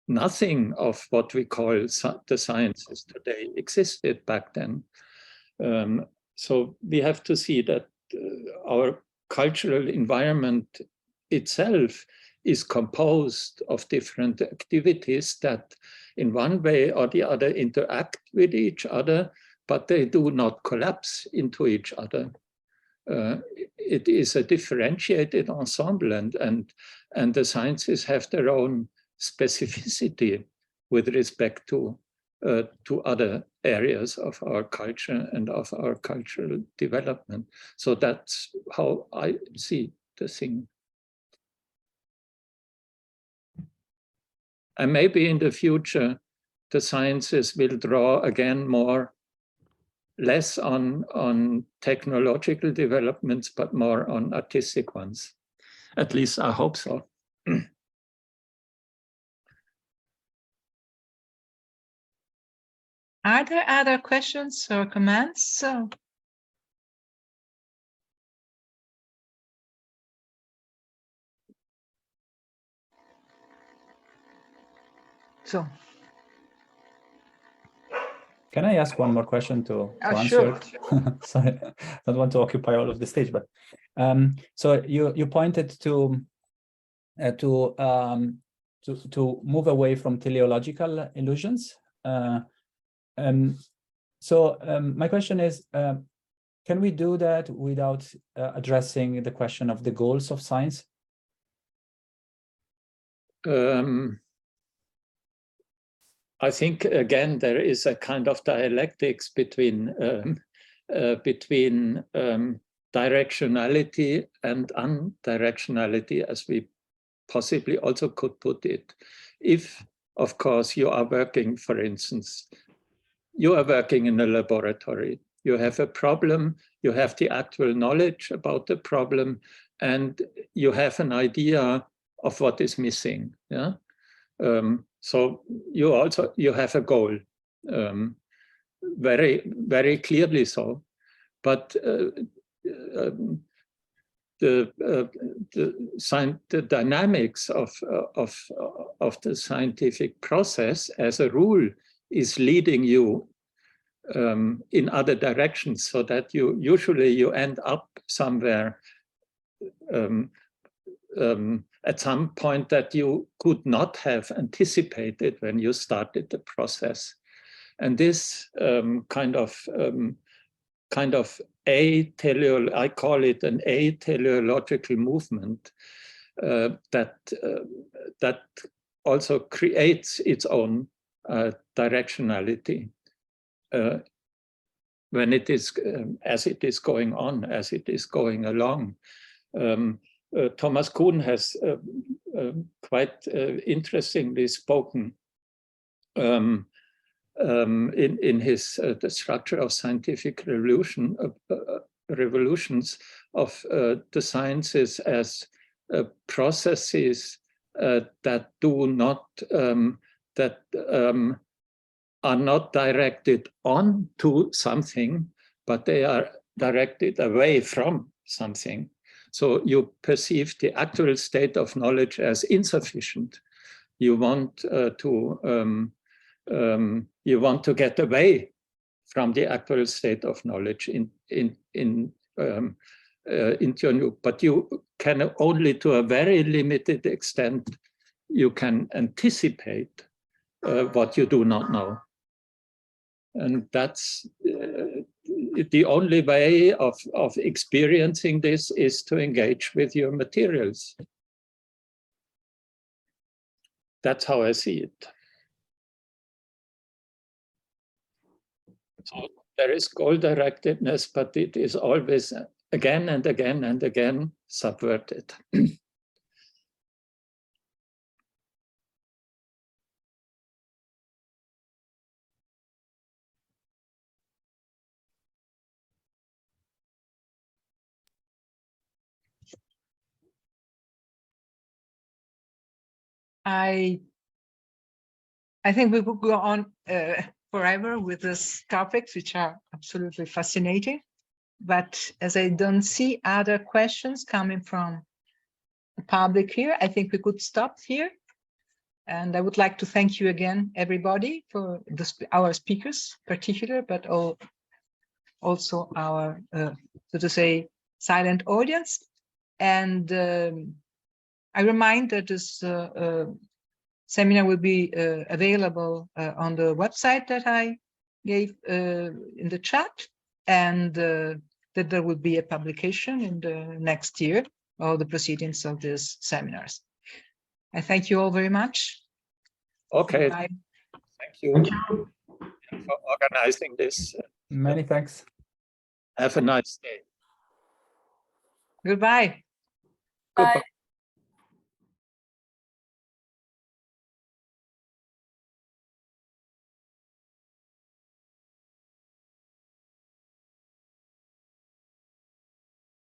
nothing of what we call the sciences today existed back then. So we have to see that our cultural environment itself is composed of different activities that in one way or the other interact with each other, but they do not collapse into each other. It is a differentiated ensemble, and the sciences have their own specificity with respect to other areas of our culture and of our cultural development. So that's how I see the thing. And maybe in the future, the sciences will draw again less on technological developments, but more on artistic ones. At least I hope so. Are there other questions or comments? So. Can I ask one more question to Sure. Hans-Jörg? Sorry, I don't want to occupy all of the stage, but so you pointed to move away from teleological illusions. So my question is, can we do that without addressing the question of the goals of science? I think, again, there is a kind of dialectics between directionality and undirectionality, as we possibly also could put it. If, of course, you are working, for instance, you are working in a laboratory, you have a problem, you have the actual knowledge about the problem, and you have an idea of what is missing. Yeah. So you have a goal, very, very clearly so. But the dynamics of the scientific process, as a rule, is leading you in other directions, so that you usually end up somewhere at some point that you could not have anticipated when you started the process. And this kind of I call it an teleological movement that also creates its own directionality when it is as it is going on, as it is going along. Thomas Kuhn has quite interestingly spoken in his The Structure of Scientific Revolutions of the sciences as processes that are not directed on to something, but they are directed away from something. So you perceive the actual state of knowledge as insufficient. You want to get away from the actual state of knowledge into your new, but you can only, to a very limited extent, you can anticipate what you do not know. And that's the only way of experiencing this is to engage with your materials. That's how I see it. So there is goal-directedness, but it is always again and again and again subverted. I think we could go on forever with these topics, which are absolutely fascinating. But as I don't see other questions coming from the public here, I think we could stop here. And I would like to thank you again, everybody, for our speakers, particular, but also our, so to say, silent audience. And I remind that this seminar will be available on the website that I gave in the chat, and that there will be a publication in the next year of the proceedings of these seminars. I thank you all very much. Okay. Bye. Thank you for organizing this. Many thanks. Have a nice day. Goodbye. Goodbye.